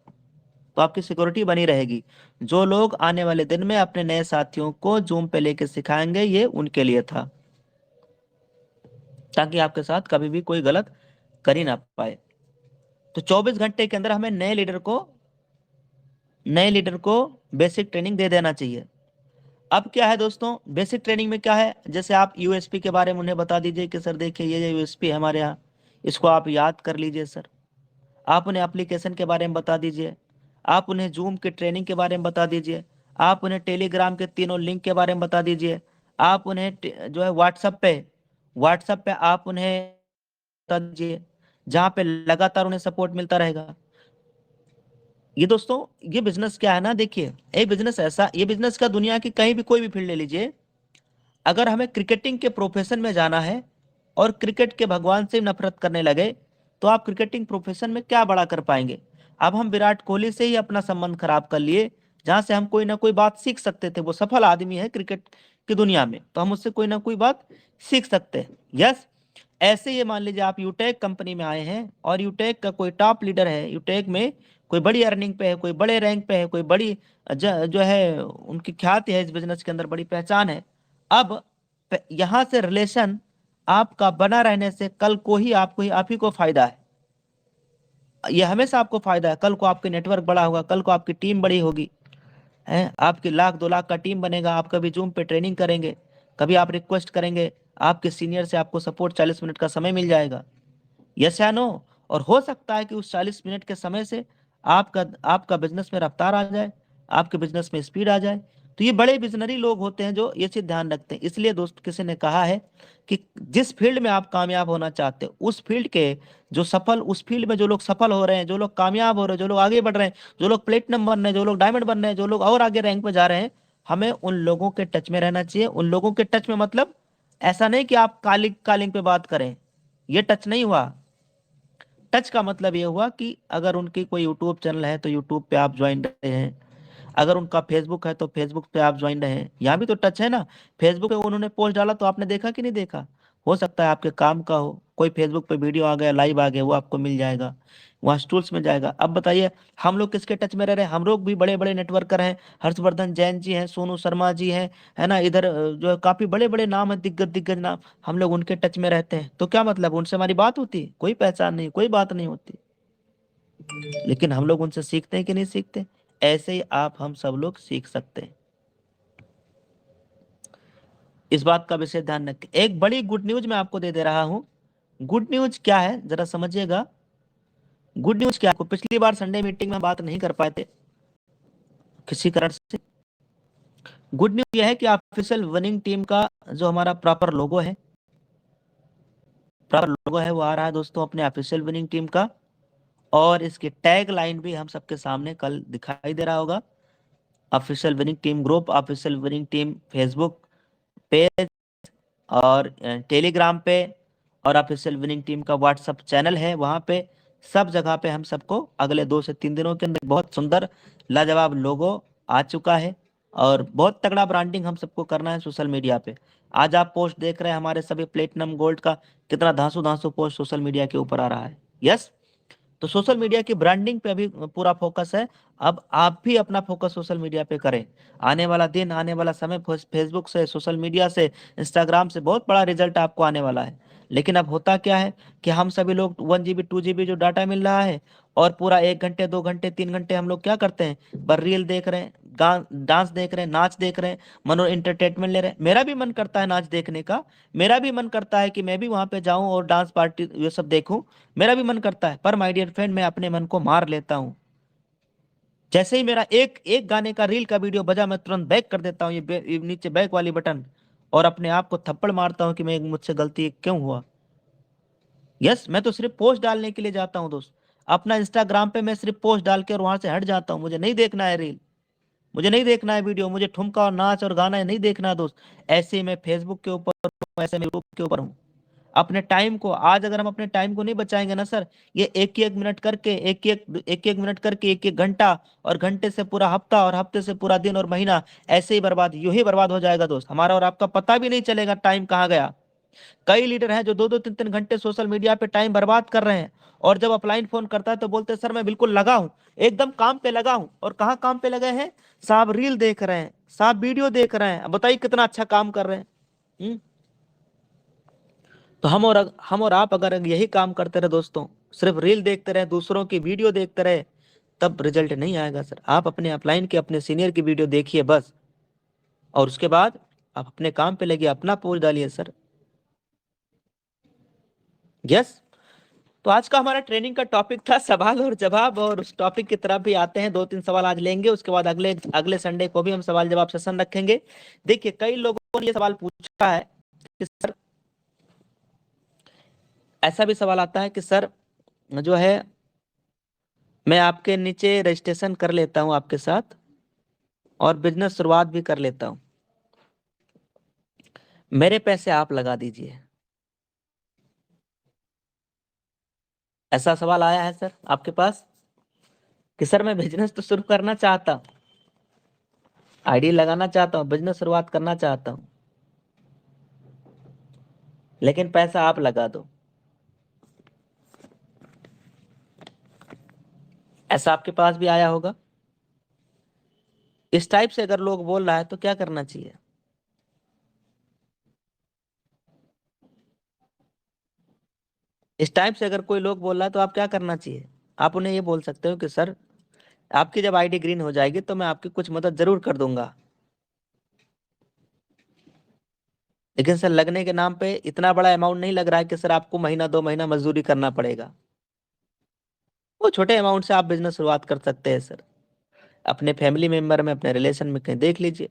तो आपकी सिक्योरिटी बनी रहेगी। जो लोग आने वाले दिन में अपने नए साथियों को जूम पे लेके सिखाएंगे, ये उनके लिए था, ताकि आपके साथ कभी भी कोई गलत कर ही ना पाए। तो 24 घंटे के अंदर हमें नए लीडर को बेसिक ट्रेनिंग दे देना चाहिए। अब क्या है दोस्तों, बेसिक ट्रेनिंग में क्या है, जैसे आप यूएसपी के बारे में उन्हें बता दीजिए कि सर देखिए ये यूएसपी है हमारे यहाँ, इसको आप याद कर लीजिए सर। आप उन्हें एप्लीकेशन के बारे में बता दीजिए, आप उन्हें जूम के ट्रेनिंग के बारे में बता दीजिए, आप उन्हें टेलीग्राम के तीनों लिंक के बारे में बता दीजिए, आप उन्हें जो है व्हाट्सएप पे आप उन्हें बता दीजिए, जहाँ पे लगातार उन्हें सपोर्ट मिलता रहेगा। ये दोस्तों, ये बिजनेस क्या है ना, देखिए ये बिजनेस ऐसा, ये बिजनेस का दुनिया की कहीं भी कोई भी फील्ड ले लीजिए, अगर हमें क्रिकेटिंग के प्रोफेशन में जाना है और क्रिकेट के भगवान से नफरत करने लगे, तो आप क्रिकेटिंग प्रोफेशन में क्या बड़ा कर पाएंगे। अब हम विराट कोहली से ही अपना संबंध खराब कर लिए, जहां से हम कोई ना कोई बात सीख सकते थे, वो सफल आदमी है क्रिकेट की दुनिया में, तो हम उससे कोई ना कोई बात सीख सकते हैं। यस, ऐसे ये मान लीजिए आप यूटेक कंपनी में आए हैं और यूटेक का कोई टॉप लीडर है, यूटेक में कोई बड़ी अर्निंग पे है, कोई बड़े रैंक पे है, कोई बड़ी जो है उनकी ख्याति है इस बिजनेस के अंदर, बड़ी पहचान है। अब यहां से रिलेशन आपका बना रहने से कल को ही आपको ही आप ही को फायदा है, ये हमेशा आपको फायदा है। कल को आपके नेटवर्क बड़ा होगा, कल को आपकी टीम बड़ी होगी, है आपकी 1,00,000-2,00,000 का टीम बनेगा, आप कभी जूम पे ट्रेनिंग करेंगे, कभी आप रिक्वेस्ट करेंगे, आपके सीनियर से आपको सपोर्ट 40 मिनट का समय मिल जाएगा। यस या नो। और हो सकता है कि उस 40 मिनट के समय से आपका आपका बिजनेस में रफ्तार आ जाए, आपके बिजनेस में स्पीड आ जाए। तो ये बड़े विजनरी लोग होते हैं जो ये चीज ध्यान रखते हैं। इसलिए दोस्त किसी ने कहा है कि जिस फील्ड में आप कामयाब होना चाहते हो, उस फील्ड में जो लोग सफल हो रहे हैं, जो लोग कामयाब हो रहे हैं, जो लोग आगे बढ़ रहे हैं, जो लोग प्लेटिनम बन रहे हैं, जो लोग डायमंड बन रहे हैं, जो लोग और आगे रैंक में जा रहे हैं, हमें उन लोगों के टच में रहना चाहिए। उन लोगों के टच में मतलब ऐसा नहीं कि आप कालिंग कालिंग पे बात करें, ये टच नहीं हुआ। टच का मतलब ये हुआ कि अगर उनकी कोई यूट्यूब चैनल है तो यूट्यूब पे आप ज्वाइन रहे हैं, अगर उनका फेसबुक है तो फेसबुक पे आप ज्वाइन रहे हैं, यहाँ भी तो टच है ना। फेसबुक पे उन्होंने पोस्ट डाला तो आपने देखा कि नहीं देखा, हो सकता है आपके काम का हो, कोई फेसबुक पे वीडियो आ गया, लाइव आ गया, वो आपको मिल जाएगा, वहाँ टूल्स मिल जाएगा। अब बताइए हम लोग किसके टच में रह रहे हैं, हम लोग भी बड़े बड़े नेटवर्कर हैं, हर्षवर्धन जैन जी हैं, सोनू शर्मा जी हैं, है ना, इधर जो है काफी बड़े बड़े नाम है, दिग्गज दिग्गज नाम, हम लोग उनके टच में रहते हैं। तो क्या मतलब, उनसे हमारी बात होती है? कोई पहचान नहीं, कोई बात नहीं होती। लेकिन हम लोग उनसे सीखते हैं कि नहीं सीखते? ऐसे ही आप हम सब लोग सीख सकते हैं। इस बात का विशेष ध्यान रखें। एक बड़ी गुड न्यूज मैं आपको दे रहा हूं। गुड न्यूज क्या है जरा समझिएगा। गुड न्यूज क्या है, आपको पिछली बार संडे मीटिंग में बात नहीं कर पाए थे किसी कारण से। गुड न्यूज यह है कि ऑफिशियल विनिंग टीम का जो हमारा प्रॉपर लोगो है वो आ रहा है दोस्तों, अपने ऑफिशियल विनिंग टीम का। और इसकी टैग लाइन भी हम सबके सामने कल दिखाई दे रहा होगा। Official winning team group, official winning team Facebook page और टेलीग्राम पे, और ऑफिशियल विनिंग टीम का व्हाट्सएप चैनल है, वहाँ पे सब जगह पे हम सबको अगले 2 से 3 दिनों के अंदर बहुत सुंदर लाजवाब लोगो आ चुका है। और बहुत तगड़ा ब्रांडिंग हम सबको करना है सोशल मीडिया पे। आज आप पोस्ट देख रहे हैं हमारे सभी प्लेटिनम गोल्ड का, कितना धांसू धांसू पोस्ट सोशल मीडिया के ऊपर आ रहा है। यस, तो सोशल मीडिया की ब्रांडिंग पे अभी पूरा फोकस है। अब आप भी अपना फोकस सोशल मीडिया पे करें। आने वाला दिन, आने वाला समय फेसबुक से, सोशल मीडिया से, इंस्टाग्राम से बहुत बड़ा रिजल्ट आपको आने वाला है। लेकिन अब होता क्या है कि हम सभी लोग 1 GB 2 GB जो डाटा मिल रहा है, और पूरा 1 घंटे 2 घंटे 3 घंटे हम लोग क्या करते हैं, पर रील देख रहे हैं, डांस देख रहे हैं, नाच देख रहे हैं, मनो एंटरटेनमेंट ले रहे हैं। मेरा भी मन करता है नाच देखने का, मेरा भी मन करता है कि मैं भी वहां पे जाऊं और डांस पार्टी ये सब देखूं, मेरा भी मन करता है। पर माय डियर फ्रेंड, मैं अपने मन को मार लेता हूँ। जैसे ही मेरा एक एक गाने का रील का वीडियो बजा, मैं तुरंत बैक कर देता हूँ, ये नीचे बैक वाली बटन, और अपने आप को थप्पड़ मारता हूँ कि मैं मुझसे गलती क्यों हुआ। यस, मैं तो सिर्फ पोस्ट डालने के लिए जाता हूँ दोस्त। अपना इंस्टाग्राम पे मैं सिर्फ पोस्ट डाल के और वहां से हट जाता हूँ। मुझे नहीं देखना है रील, मुझे नहीं देखना है वीडियो, मुझे ठुमका और नाच और गाना नहीं देखना है दोस्त। ऐसे ही मैं फेसबुक के ऊपर हूँ, ऐसे मैं यूट्यूब के ऊपर हूँ। अपने टाइम को, आज अगर हम अपने टाइम को नहीं बचाएंगे ना सर, ये एक मिनट करके, एक मिनट करके एक घंटा, और घंटे से पूरा हफ्ता, और हफ्ते से पूरा दिन और महीना, ऐसे ही बर्बाद, यूं ही बर्बाद हो जाएगा दोस्त। हमारा और आपका पता भी नहीं चलेगा टाइम कहाँ गया। कई लीडर हैं जो दो दो तीन तीन घंटे सोशल मीडिया पे टाइम बर्बाद कर रहे हैं, और जब अपलाइन फोन करता है तो बोलते हैं सर मैं बिल्कुल लगा हूं, एकदम काम पे लगा हूं। और कहाँ काम पे लगे हैं साहब? रील देख रहे हैं साहब, वीडियो देख रहे हैं। अब बताइए कितना अच्छा काम कर रहे हैं। हम्म? तो हम और आप अगर यही काम करते रहे दोस्तों, सिर्फ रील देखते रहे, दूसरों की वीडियो देखते रहे, तब रिजल्ट नहीं आएगा सर। आप अपने अपलाइन के, अपने सीनियर की वीडियो देखिए बस, और उसके बाद आप अपने काम पे लगिए, अपना पोस्ट डालिए सर। यस। तो आज का हमारा ट्रेनिंग का टॉपिक था सवाल और जवाब, और उस टॉपिक की तरफ भी आते हैं। दो तीन सवाल आज लेंगे, उसके बाद अगले अगले संडे को भी हम सवाल जवाब सेशन रखेंगे। देखिए, कई लोगों ने ये सवाल पूछा है कि सर, ऐसा भी सवाल आता है कि सर जो है, मैं आपके नीचे रजिस्ट्रेशन कर लेता हूं आपके साथ, और बिजनेस शुरुआत भी कर लेता हूं, मेरे पैसे आप लगा दीजिए। ऐसा सवाल आया है सर आपके पास कि सर मैं बिजनेस तो शुरू करना चाहता हूं, आईडी लगाना चाहता हूं, बिजनेस शुरुआत करना चाहता हूं, लेकिन पैसा आप लगा दो। ऐसा आपके पास भी आया होगा। इस टाइप से अगर लोग बोल रहा है तो क्या करना चाहिए? इस टाइप से अगर कोई लोग बोल रहा है तो आप क्या करना चाहिए? आप उन्हें ये बोल सकते हो कि सर, आपकी जब आईडी ग्रीन हो जाएगी तो मैं आपकी कुछ मदद जरूर कर दूंगा, लेकिन सर लगने के नाम पे इतना बड़ा अमाउंट नहीं लग रहा है कि सर आपको महीना 2 महीना मजदूरी करना पड़ेगा। वो छोटे अमाउंट से आप बिजनेस शुरुआत कर सकते हैं सर। अपने फैमिली मेंबर में, अपने रिलेशन में कहीं देख लीजिए,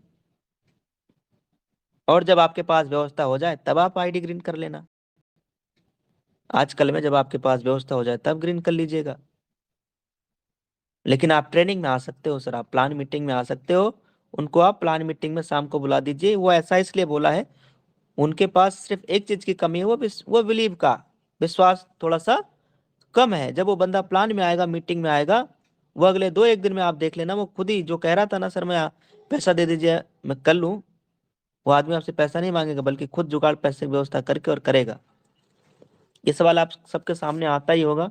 और जब आपके पास व्यवस्था हो जाए तब आप आईडी ग्रीन कर लेना। आजकल में जब आपके पास व्यवस्था हो जाए तब ग्रीन कर लीजिएगा। लेकिन आप ट्रेनिंग में आ सकते हो सर, आप प्लान मीटिंग में आ सकते हो। उनको आप प्लान मीटिंग में शाम को बुला दीजिए। वो ऐसा इसलिए बोला है, उनके पास सिर्फ एक चीज की कमी है, वो बिलीव का, विश्वास थोड़ा सा कम है। जब वो बंदा प्लान में आएगा, मीटिंग में आएगा, वो अगले 2 एक दिन में आप देख लेना, वो खुद ही जो कह रहा था ना सर मैं पैसा दे दीजिए मैं कर लूँ, वो आदमी आपसे पैसा नहीं मांगेगा, बल्कि खुद जुगाड़ पैसे की व्यवस्था करके और करेगा। ये सवाल आप सबके सामने आता ही होगा।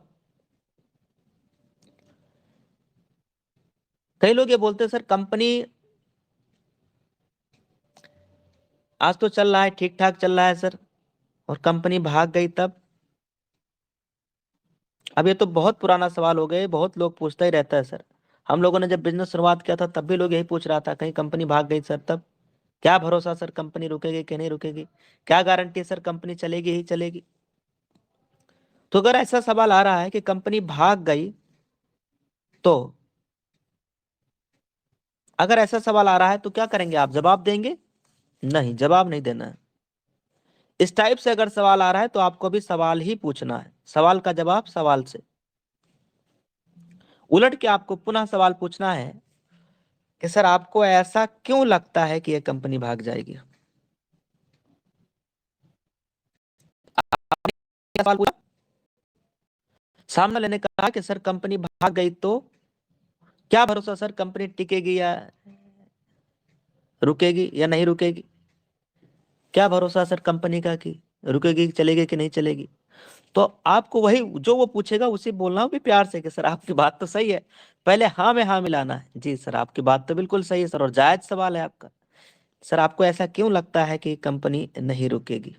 कई लोग ये बोलते हैं सर, कंपनी आज तो चल रहा है, ठीक ठाक चल रहा है सर, और कंपनी भाग गई तब। अब ये तो बहुत पुराना सवाल हो गया, बहुत लोग पूछता ही रहता है सर। हम लोगों ने जब बिजनेस शुरुआत किया था तब भी लोग यही पूछ रहा था, कहीं कंपनी भाग गई सर तब। क्या भरोसा सर, कंपनी रुकेगी कि नहीं रुकेगी? क्या गारंटी है सर कंपनी चलेगी ही चलेगी? तो अगर ऐसा सवाल आ रहा है कि कंपनी भाग गई, तो अगर ऐसा सवाल आ रहा है तो क्या करेंगे आप? जवाब देंगे? नहीं, जवाब नहीं देना है। इस टाइप से अगर सवाल आ रहा है तो आपको भी सवाल ही पूछना है, सवाल का जवाब सवाल से। उलट के आपको पुनः सवाल पूछना है कि सर आपको ऐसा क्यों लगता है कि यह कंपनी भाग जाएगी? क्या सवाल पूछा? सामने लेने कहा कि सर कंपनी भाग गई तो क्या भरोसा सर, कंपनी टिकेगी या रुकेगी या नहीं रुकेगी? क्या भरोसा सर कंपनी का कि रुकेगी, चलेगी कि नहीं चलेगी? तो आपको वही जो वो पूछेगा उसे बोलना भी प्यार से कि सर आपकी बात तो सही है। पहले हाँ में हाँ मिलाना है। जी सर, आपकी बात तो बिल्कुल सही है सर, और जायज सवाल है आपका। सर आपको ऐसा क्यों लगता है कि कंपनी नहीं रुकेगी?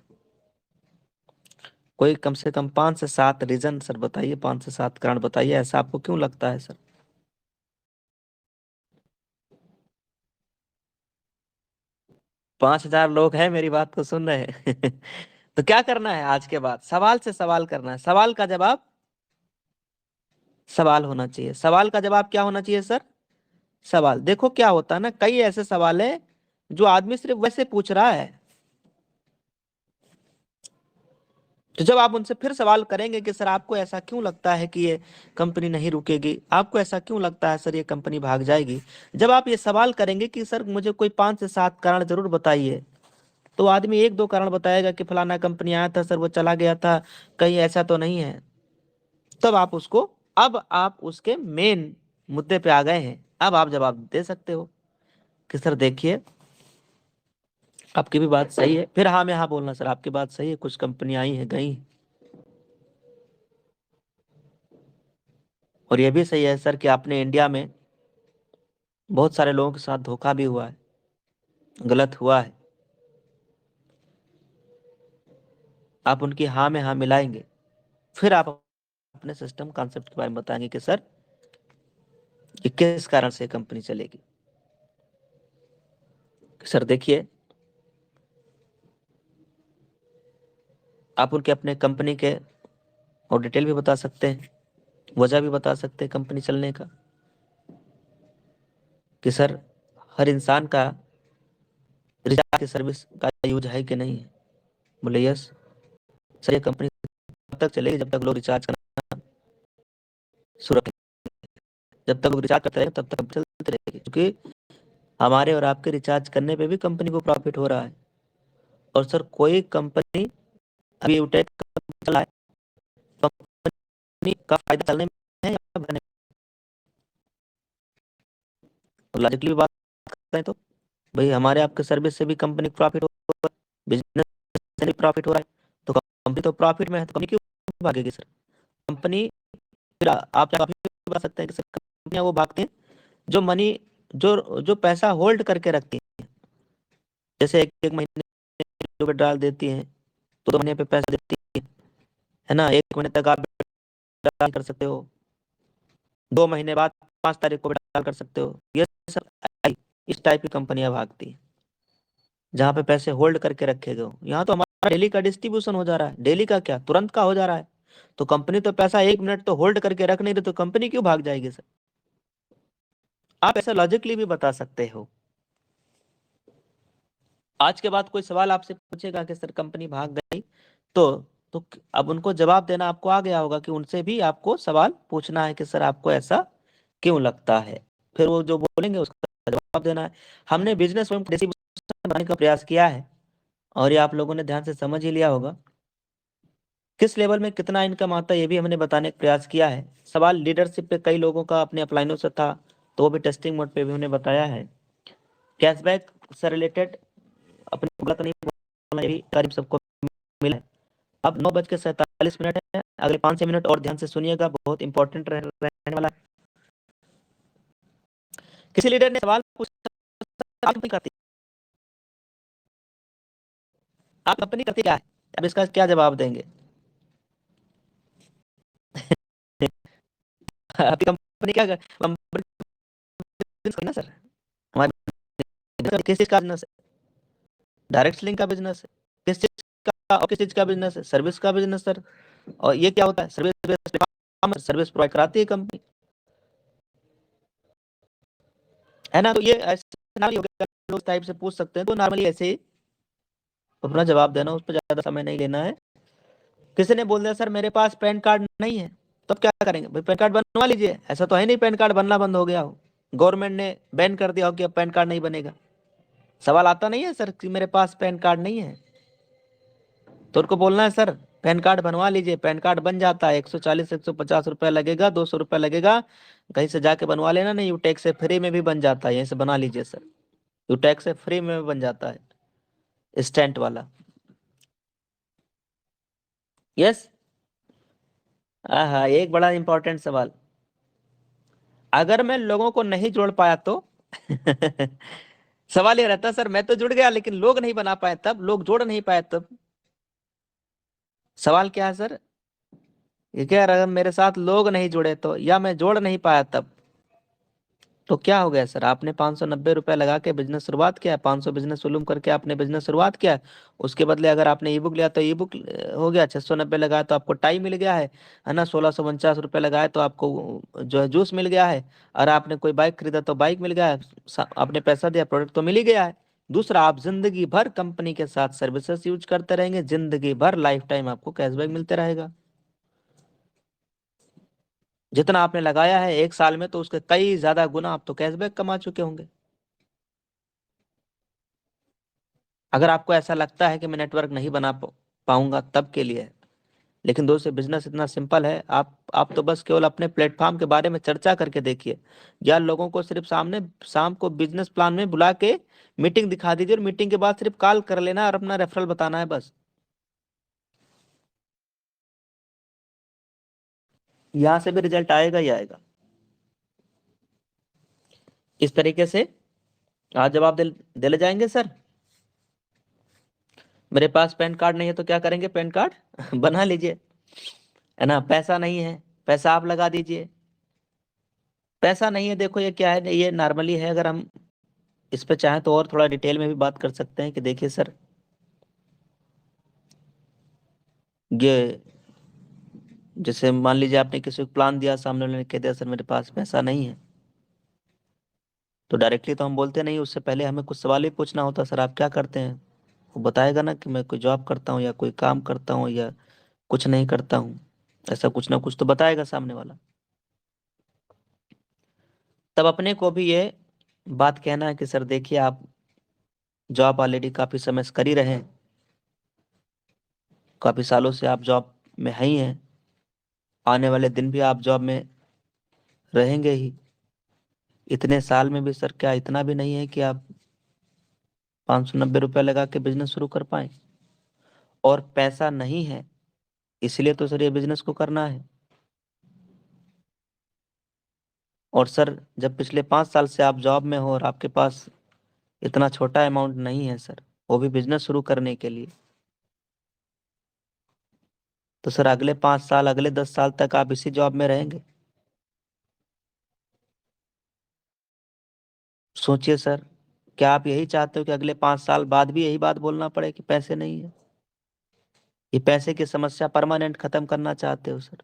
कोई कम से कम 5 से 7 रीजन सर बताइए, 5 से 7 कारण बताइए, ऐसा आपको क्यों लगता है सर? 5,000 लोग हैं मेरी बात को सुन रहे हैं। तो क्या करना है आज के बाद? सवाल से सवाल करना है, सवाल का जवाब सवाल होना चाहिए। सवाल का जवाब क्या होना चाहिए सर? सवाल। देखो क्या होता है ना, कई ऐसे सवाल है जो आदमी सिर्फ वैसे पूछ रहा है, तो जब आप उनसे फिर सवाल करेंगे कि सर आपको ऐसा क्यों लगता है कि ये कंपनी नहीं रुकेगी, आपको ऐसा क्यों लगता है सर ये कंपनी भाग जाएगी, जब आप ये सवाल करेंगे कि सर मुझे कोई 5 से 7 कारण जरूर बताइए, तो आदमी 1-2 कारण बताएगा कि फलाना कंपनी आया था सर वो चला गया था, कहीं ऐसा तो नहीं है। तब आप उसको, अब आप उसके मेन मुद्दे पे आ गए हैं, अब आप जवाब दे सकते हो कि सर देखिए आपकी भी बात सही है, फिर हाँ में हाँ बोलना, सर आपकी बात सही है, कुछ कंपनी आई है गई, और ये भी सही है सर कि आपने इंडिया में बहुत सारे लोगों के साथ धोखा भी हुआ है, गलत हुआ है। आप उनकी हाँ में हाँ मिलाएंगे, फिर आप अपने सिस्टम कॉन्सेप्ट के बारे में बताएंगे कि सर ये किस कारण से कंपनी चलेगी। सर देखिए, आप उनके अपने कंपनी के और डिटेल भी बता सकते हैं, वजह भी बता सकते हैं कंपनी चलने का, कि सर हर इंसान का रिचार्ज की सर्विस का यूज है कि नहीं है। बोले यस सर, ये कंपनी तब तक चलेगी जब तक लोग रिचार्ज करना शुरू रखें, जब तक लोग रिचार्ज करते रहेंगे तब तक चलती रहेगी, क्योंकि हमारे और आपके रिचार्ज करने पे भी कंपनी को प्रॉफिट हो रहा है। और सर कोई कंपनी, अभी यूटेक चला है, कंपनी का फायदा चलने में है या बढ़ने में? लॉजिकली बात करें तो भाई हमारे आपके सर्विस से भी कंपनी को प्रॉफिट हो रहा है, बिजनेस से भी प्रॉफिट हो रहा है, तो कंपनी तो प्रॉफिट में है, तो कंपनी क्यों भागेगी सर? कंपनी, फिर आप क्या बता सकते हैं कि सर कंपनियां वो भागते हैं जो मनी, जो जो पैसा होल्ड करके रखती हैं, जैसे एक एक महीने जो डाल देती हैं, तो 2 महीने पे पैसा देती है ना, 1 महीने तक आप डाल कर सकते हो, 2 महीने बाद 5 तारीख को डाल कर सकते हो, ये सब इस टाइप की कंपनियां भागती हैं जहाँ पे पैसे होल्ड करके रखे गए हो। यहाँ तो हमारा डेली का डिस्ट्रीब्यूशन हो जा रहा है, डेली का क्या तुरंत का हो जा रहा है, तो कंपनी तो पैसा 1 मिनट तो होल्ड करके रख नहीं रही, तो कंपनी क्यों भाग जाएगी सर? आप ऐसा लॉजिकली भी बता सकते हो। आज के बाद कोई सवाल आपसे पूछेगा कि सर कंपनी भाग गई, तो अब उनको जवाब देना आपको आ गया होगा कि उनसे भी आपको सवाल पूछना है कि सर आपको ऐसा क्यों लगता है, फिर वो जो बोलेंगे उसका जवाब देना है। हमने बिजनेस बनाने का प्रयास किया है, और ये आप लोगों ने ध्यान से समझ ही लिया होगा, किस लेवल में कितना इनकम आता है ये भी हमने बताने का प्रयास किया है। सवाल लीडरशिप पे कई लोगों का अपने अपलाइनों से था, तो वो भी टेस्टिंग मोड पे भी हमने बताया है। कैशबैक से रिलेटेड अपने गलत नहीं बोलना, ये भी करीब सबको मिला है। अब 9:47 है, अगले 5-6 मिनट और ध्यान से सुनिएगा, बहुत इंपॉर्टेंट रहने वाला है। किसी लीडर ने सवाल पूछा, आप कंपनी करती, आप कंपनी करती क्या है? अब इसका क्या जवाब देंगे? आपकी कंपनी क्या ना सर, हमारी किस चीज का बिजनेस है? डायरेक्ट सेलिंग का बिजनेस है। किस चीज का, और किस चीज का बिजनेस है? सर्विस का बिजनेस सर। और ये क्या होता है? सर्विस, सर्विस प्रोवाइड कराती है कंपनी, है ना? तो ये ऐसे ना हो गया, लोग टाइप से पूछ सकते हैं, तो नॉर्मली ऐसे ही अपना जवाब देना, उस पर ज्यादा समय नहीं लेना है। किसी ने बोल दिया सर मेरे पास पैन कार्ड नहीं है, तब क्या करेंगे? भाई पैन कार्ड बनवा लीजिए, ऐसा तो है नहीं पैन कार्ड बनना बंद हो गया हो, गवर्नमेंट ने बैन कर दिया हो कि अब पैन कार्ड नहीं बनेगा। सवाल आता नहीं है सर कि मेरे पास पैन कार्ड नहीं है, तो उनको बोलना है सर पैन कार्ड बनवा लीजिए, पैन कार्ड बन जाता है, 140-150 रुपया लगेगा, 200 रुपया लगेगा, कहीं से जाके बनवा लेना, नहीं यूटेक से फ्री में भी बन जाता है, यहीं से बना लीजिए सर, यूटेक से फ्री में भी बन जाता है स्टैंट वाला। यस। हाँ, एक बड़ा इंपॉर्टेंट सवाल, अगर मैं लोगों को नहीं जोड़ पाया तो सवाल ये रहता सर मैं तो जुड़ गया लेकिन लोग नहीं बना पाए, तब लोग जोड़ नहीं पाए तब? सवाल क्या है सर? ये क्या, अगर मेरे साथ लोग नहीं जुड़े तो, या मैं जोड़ नहीं पाया तब? तो क्या हो गया सर, आपने 590 रुपये लगा के बिजनेस शुरुआत किया है, 500 बिजनेस वॉल्यूम करके आपने बिजनेस शुरुआत किया है। उसके बदले अगर आपने ई बुक लिया तो ई बुक हो गया, 690 लगाया तो आपको टाइम मिल गया है ना, 1649 रुपये लगाए तो आपको जो है जूस मिल गया है। और आपने कोई बाइक खरीदा तो बाइक मिल गया है। आपने पैसा दिया, प्रोडक्ट तो मिल ही गया है। दूसरा, आप जिंदगी भर कंपनी के साथ सर्विसेज यूज करते रहेंगे, जिंदगी भर लाइफ टाइम आपको कैशबैक मिलते रहेगा। जितना आपने लगाया है 1 साल में, तो उसके कई ज्यादा गुना आप तो कैशबैक कमा चुके होंगे। अगर आपको ऐसा लगता है कि मैं नेटवर्क नहीं बना पाऊंगा, तब के लिए है। लेकिन दोस्तों, बिजनेस इतना सिंपल है। आप तो बस केवल अपने प्लेटफॉर्म के बारे में चर्चा करके देखिए, या लोगों को सिर्फ सामने शाम को बिजनेस प्लान में बुला के मीटिंग दिखा दीजिए, और मीटिंग के बाद सिर्फ कॉल कर लेना और अपना रेफरल बताना है बस। यहां से भी रिजल्ट आएगा ही आएगा। इस तरीके से आज जवाब दिले जाएंगे सर। मेरे पास पैन कार्ड नहीं है तो क्या करेंगे, पैन कार्ड बना लीजिए, है ना। पैसा नहीं है, पैसा आप लगा दीजिए। पैसा नहीं है, देखो ये क्या है, ये नॉर्मली है। अगर हम इस पे चाहें तो और थोड़ा डिटेल में भी बात कर सकते हैं कि देखिए सर, ये जैसे मान लीजिए आपने किसी को प्लान दिया, सामने वाले ने कह दिया सर मेरे पास पैसा नहीं है, तो डायरेक्टली तो हम बोलते नहीं, उससे पहले हमें कुछ सवाल ही पूछना होता, सर आप क्या करते हैं। वो बताएगा ना कि मैं कोई जॉब करता हूँ या कोई काम करता हूँ या कुछ नहीं करता हूँ, ऐसा कुछ ना कुछ तो बताएगा सामने वाला। तब अपने को भी ये बात कहना है कि सर देखिए, आप जॉब ऑलरेडी काफी समय से कर ही रहे हैं, काफी सालों से आप जॉब में है ही हैं, आने वाले दिन भी आप जॉब में रहेंगे ही। इतने साल में भी सर क्या इतना भी नहीं है कि आप 590 रुपये लगा के बिजनेस शुरू कर पाए। और पैसा नहीं है, इसलिए तो सर ये बिजनेस को करना है। और सर जब पिछले 5 साल से आप जॉब में हो और आपके पास इतना छोटा अमाउंट नहीं है सर, वो भी बिजनेस शुरू करने के लिए, तो सर अगले 5 साल, अगले 10 साल तक आप इसी जॉब में रहेंगे। सोचिए सर, क्या आप यही चाहते हो कि अगले 5 साल बाद भी यही बात बोलना पड़े कि पैसे नहीं है? ये पैसे की समस्या परमानेंट खत्म करना चाहते हो सर?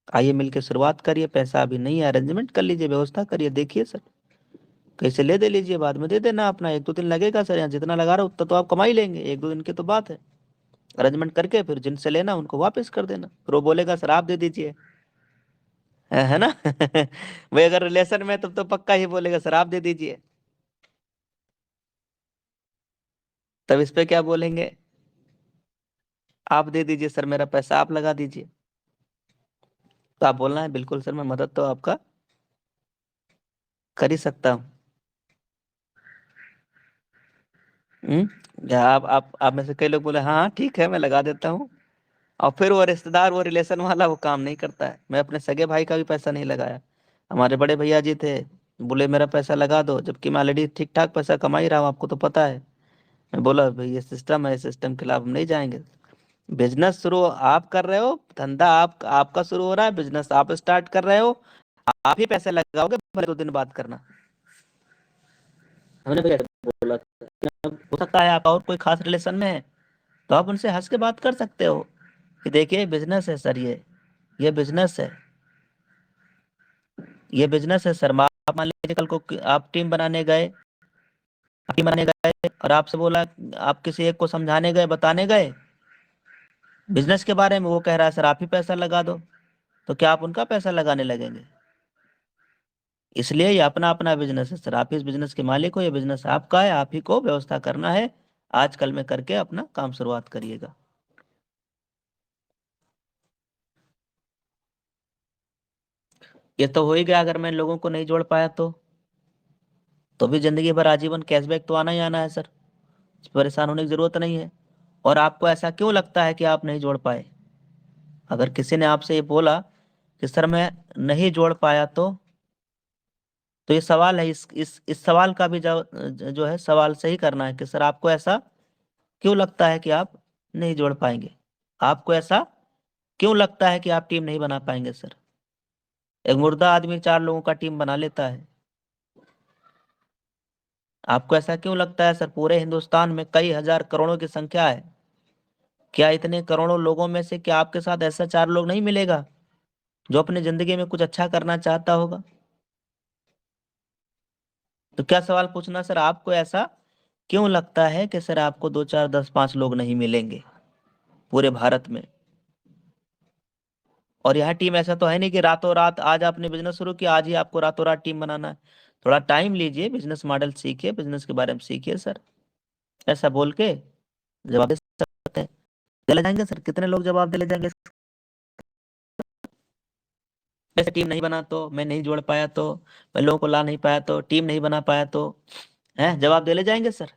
आइए मिलके शुरुआत करिए, पैसा अभी नहीं है, अरेंजमेंट कर लीजिए, व्यवस्था करिए, देखिए सर कैसे ले दे लीजिए, बाद में दे देना अपना। 1-2 दिन लगेगा सर, यहाँ जितना लगा रहा हो उतना तो आप कमा ही लेंगे, 1-2 दिन की तो बात है। अरेंजमेंट करके फिर जिनसे लेना उनको वापस कर देना, फिर वो बोलेगा सर आप दे दीजिए, है ना। वही अगर रिलेशन में है, तब तो पक्का ही बोलेगा सर आप दे दीजिए। तब इस पे क्या बोलेंगे, आप दे दीजिए सर, मेरा पैसा आप लगा दीजिए। तो आप बोलना है बिल्कुल सर, मैं मदद तो आपका कर ही सकता हूँ। या आप में से कई लोग बोले हाँ हाँ ठीक है मैं लगा देता हूँ, और फिर वो रिश्तेदार, वो रिलेशन वाला वो काम नहीं करता है। मैं अपने सगे भाई का भी पैसा नहीं लगाया, हमारे बड़े भैया जी थे, बोले मेरा पैसा लगा दो, जबकि मैं ऑलरेडी ठीक ठाक पैसा कमा ही रहा हूँ, आपको तो पता है। मैं बोला भाई ये सिस्टम है, इस सिस्टम के खिलाफ हम नहीं जाएंगे। बिजनेस शुरू आप कर रहे हो, धंधा आपका शुरू हो रहा है, बिजनेस आप स्टार्ट कर रहे हो, आप ही पैसे लगाओगे, भले 2 दिन बात करना। हमने भैया बोला था कि अब हो सकता है आप और कोई खास रिलेशन में है, तो आप उनसे हंस के बात कर सकते हो कि देखिए बिजनेस है सर, ये बिजनेस है, ये बिजनेस है सर। आप मान लीजिए कल को आप टीम बनाने गए और आपसे बोला, आप किसी एक को समझाने गए, बताने गए बिजनेस के बारे में, वो कह रहा है सर आप ही पैसा लगा दो, तो क्या आप उनका पैसा लगाने लगेंगे? इसलिए ये अपना अपना बिजनेस है सर, आप इस बिजनेस के मालिक हो, ये बिजनेस आपका है, आप ही को व्यवस्था करना है, आज कल में करके अपना काम शुरुआत करिएगा। ये तो हो ही गया, अगर मैं इन लोगों को नहीं जोड़ पाया तो भी जिंदगी भर आजीवन कैशबैक तो आना ही आना है सर, परेशान होने की जरूरत नहीं है। और आपको ऐसा क्यों लगता है कि आप नहीं जोड़ पाए? अगर किसी ने आपसे ये बोला कि सर मैं नहीं जोड़ पाया, तो ये सवाल है, इस सवाल का भी जो है सवाल सही करना है कि सर आपको ऐसा क्यों लगता है कि आप नहीं जोड़ पाएंगे, आपको ऐसा क्यों लगता है कि आप टीम नहीं बना पाएंगे सर? एक मुर्दा आदमी 4 लोगों का टीम बना लेता है। आपको ऐसा क्यों लगता है सर? पूरे हिंदुस्तान में कई हजार करोड़ों की संख्या है, क्या इतने करोड़ों लोगों में से क्या आपके साथ ऐसा 4 लोग नहीं मिलेगा जो अपनी जिंदगी में कुछ अच्छा करना चाहता होगा? तो क्या सवाल पूछना सर, आपको ऐसा क्यों लगता है कि सर आपको 2 4 10 5 लोग नहीं मिलेंगे पूरे भारत में? और यह टीम ऐसा तो है नहीं कि रातों रात आज आपने बिजनेस शुरू किया आज ही आपको रातों रात टीम बनाना है। थोड़ा टाइम लीजिए, बिजनेस मॉडल सीखिए, बिजनेस के बारे में सीखिए सर। ऐसा बोल के जवाब दे सकते हैं? दिले जाएंगे सर? कितने लोग जवाब दिले जाएंगे? ऐसे टीम नहीं बना तो, मैं नहीं जोड़ पाया तो, मैं लोगों को ला नहीं पाया तो, टीम नहीं बना पाया तो, है जवाब दिले जाएंगे सर?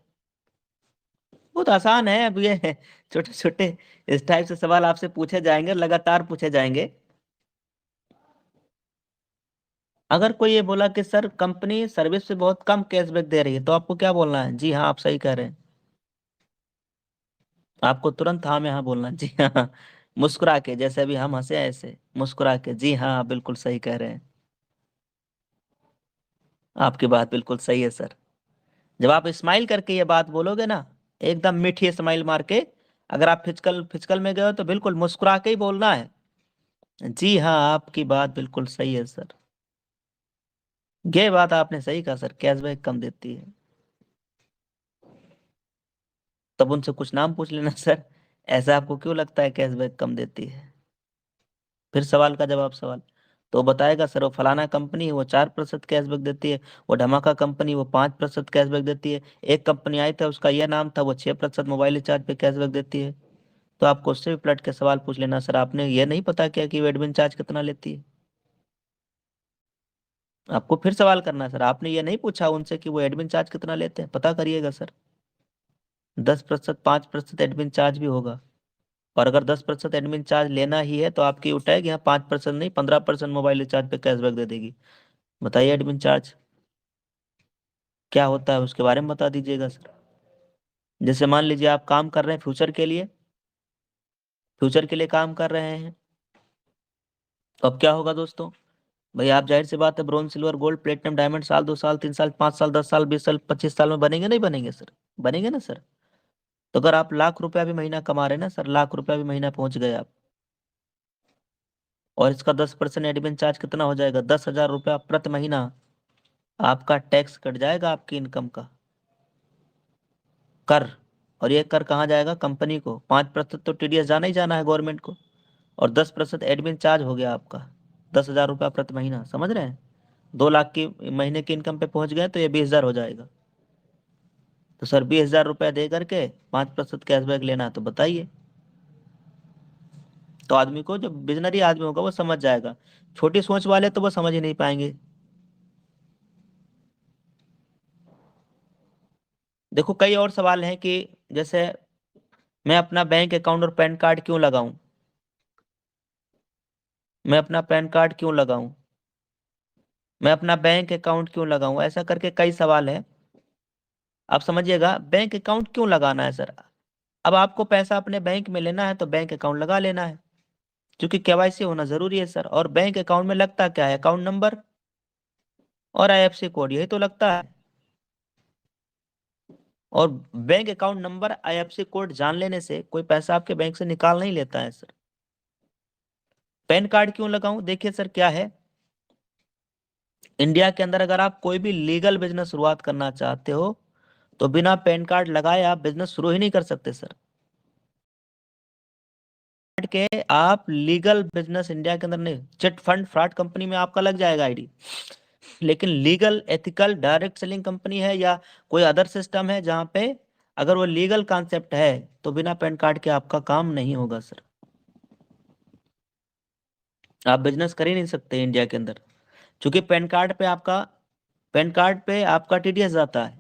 बहुत आसान है। अब ये छोटे छोटे इस टाइप से सवाल आपसे पूछे जाएंगे, लगातार पूछे जाएंगे। अगर कोई ये बोला कि सर कंपनी सर्विस पे बहुत कम कैशबैक दे रही है, तो आपको क्या बोलना है? जी हाँ, आप सही कह रहे हैं। आपको तुरंत हाँ में हाँ बोलना है। जी हाँ, मुस्कुरा के, जैसे अभी हम हंसे ऐसे मुस्कुरा के, जी हाँ आप बिल्कुल सही कह रहे हैं। आपकी बात बिल्कुल सही है सर। जब आप स्माइल करके ये बात बोलोगे ना, एकदम मीठी स्माइल मार के, अगर आप फिजिकल फिजिकल में गए हो तो बिल्कुल मुस्कुरा के ही बोलना है। जी हाँ, आपकी बात बिल्कुल सही है सर। ये बात आपने सही कहा सर, कैशबैक कम देती है। तब उनसे कुछ नाम पूछ लेना सर, ऐसा आपको क्यों लगता है कैशबैक कम देती है? फिर सवाल का जवाब सवाल। तो बताएगा सर वो फलाना कंपनी है वो 4% कैशबैक देती है, वो धमाका कंपनी वो 5% कैशबैक देती है, एक कंपनी आई था उसका यह नाम था वो 6% मोबाइल रिचार्ज पे कैशबैक देती है। तो आपको उससे भी पलट के सवाल पूछ लेना सर, आपने ये नहीं पता क्या कि वो एडमिन चार्ज कितना लेती है? आपको फिर सवाल करना है सर, आपने ये नहीं पूछा उनसे कि वो एडमिन चार्ज कितना लेते हैं? पता करिएगा सर। 10%, 5% एडमिन चार्ज भी होगा। और अगर 10% एडमिन चार्ज लेना ही है तो आपकी उठाएगी यहाँ 5% नहीं 15% मोबाइल रिचार्ज पे कैशबैक दे देगी। बताइए एडमिन चार्ज क्या होता है, उसके बारे में बता दीजिएगा सर। जैसे मान लीजिए आप काम कर रहे हैं फ्यूचर के लिए काम कर रहे हैं, तो अब क्या होगा दोस्तों? भाई आप जाहिर सी बात है bronze silver gold platinum diamond साल 2 साल 3 साल 5 साल 10 साल 20 साल 25 साल में बनेंगे नहीं बनेंगे सर? बनेंगे ना सर? तो अगर आप लाख रुपया भी महीना कमा रहे हैं ना सर, लाख रुपया भी महीना पहुंच गए आप, और इसका 10% एडमिन चार्ज कितना हो जाएगा? 10,000 रुपया प्रति महीना आपका टैक्स कट जाएगा आपकी इनकम का, कर। और ये कर कहाँ जाएगा? कंपनी को। 5% तो टीडीएस जाना ही जाना है गवर्नमेंट को, और 10% एडमिन चार्ज हो गया आपका। 10,000 रुपया प्रति महीना, समझ रहे हैं? 2 लाख की महीने की इनकम पे पहुंच गए तो ये 20,000 हो जाएगा। तो सर 20,000 रुपया दे करके 5% कैशबैक लेना, तो बताइए। तो आदमी को, जो बिजनरी आदमी होगा वो समझ जाएगा, छोटी सोच वाले तो वो समझ ही नहीं पाएंगे। देखो कई और सवाल हैं कि जैसे मैं अपना बैंक अकाउंट और पैन कार्ड क्यों लगाऊं? मैं अपना पैन कार्ड क्यों लगाऊं? मैं अपना बैंक अकाउंट क्यों लगाऊं? ऐसा करके कई सवाल है। आप समझिएगा, बैंक अकाउंट क्यों लगाना है सर? अब आपको पैसा अपने बैंक में लेना है तो बैंक अकाउंट लगा लेना है, क्योंकि केवाईसी होना जरूरी है सर। और बैंक अकाउंट में लगता क्या है? अकाउंट नंबर और आईएफएससी कोड, यही तो लगता है। और bank account number IFSC code जान लेने से कोई पैसा आपके बैंक से निकाल नहीं लेता है सर। पैन कार्ड क्यों लगाऊं? देखिए सर क्या है, इंडिया के अंदर अगर आप कोई भी लीगल बिजनेस शुरुआत करना चाहते हो तो बिना पैन कार्ड लगाए आप बिजनेस शुरू ही नहीं कर सकते सर। के आप लीगल बिजनेस इंडिया के अंदर नहीं, चिट फंड फ्रॉड कंपनी में आपका लग जाएगा आईडी, लेकिन legal ethical direct selling company है या कोई अदर सिस्टम है जहां पे अगर वो लीगल कॉन्सेप्ट है तो बिना पैन कार्ड के आपका काम नहीं होगा सर। आप बिजनेस कर ही नहीं सकते इंडिया के अंदर, क्योंकि पैन कार्ड पे आपका टीडीएस जाता है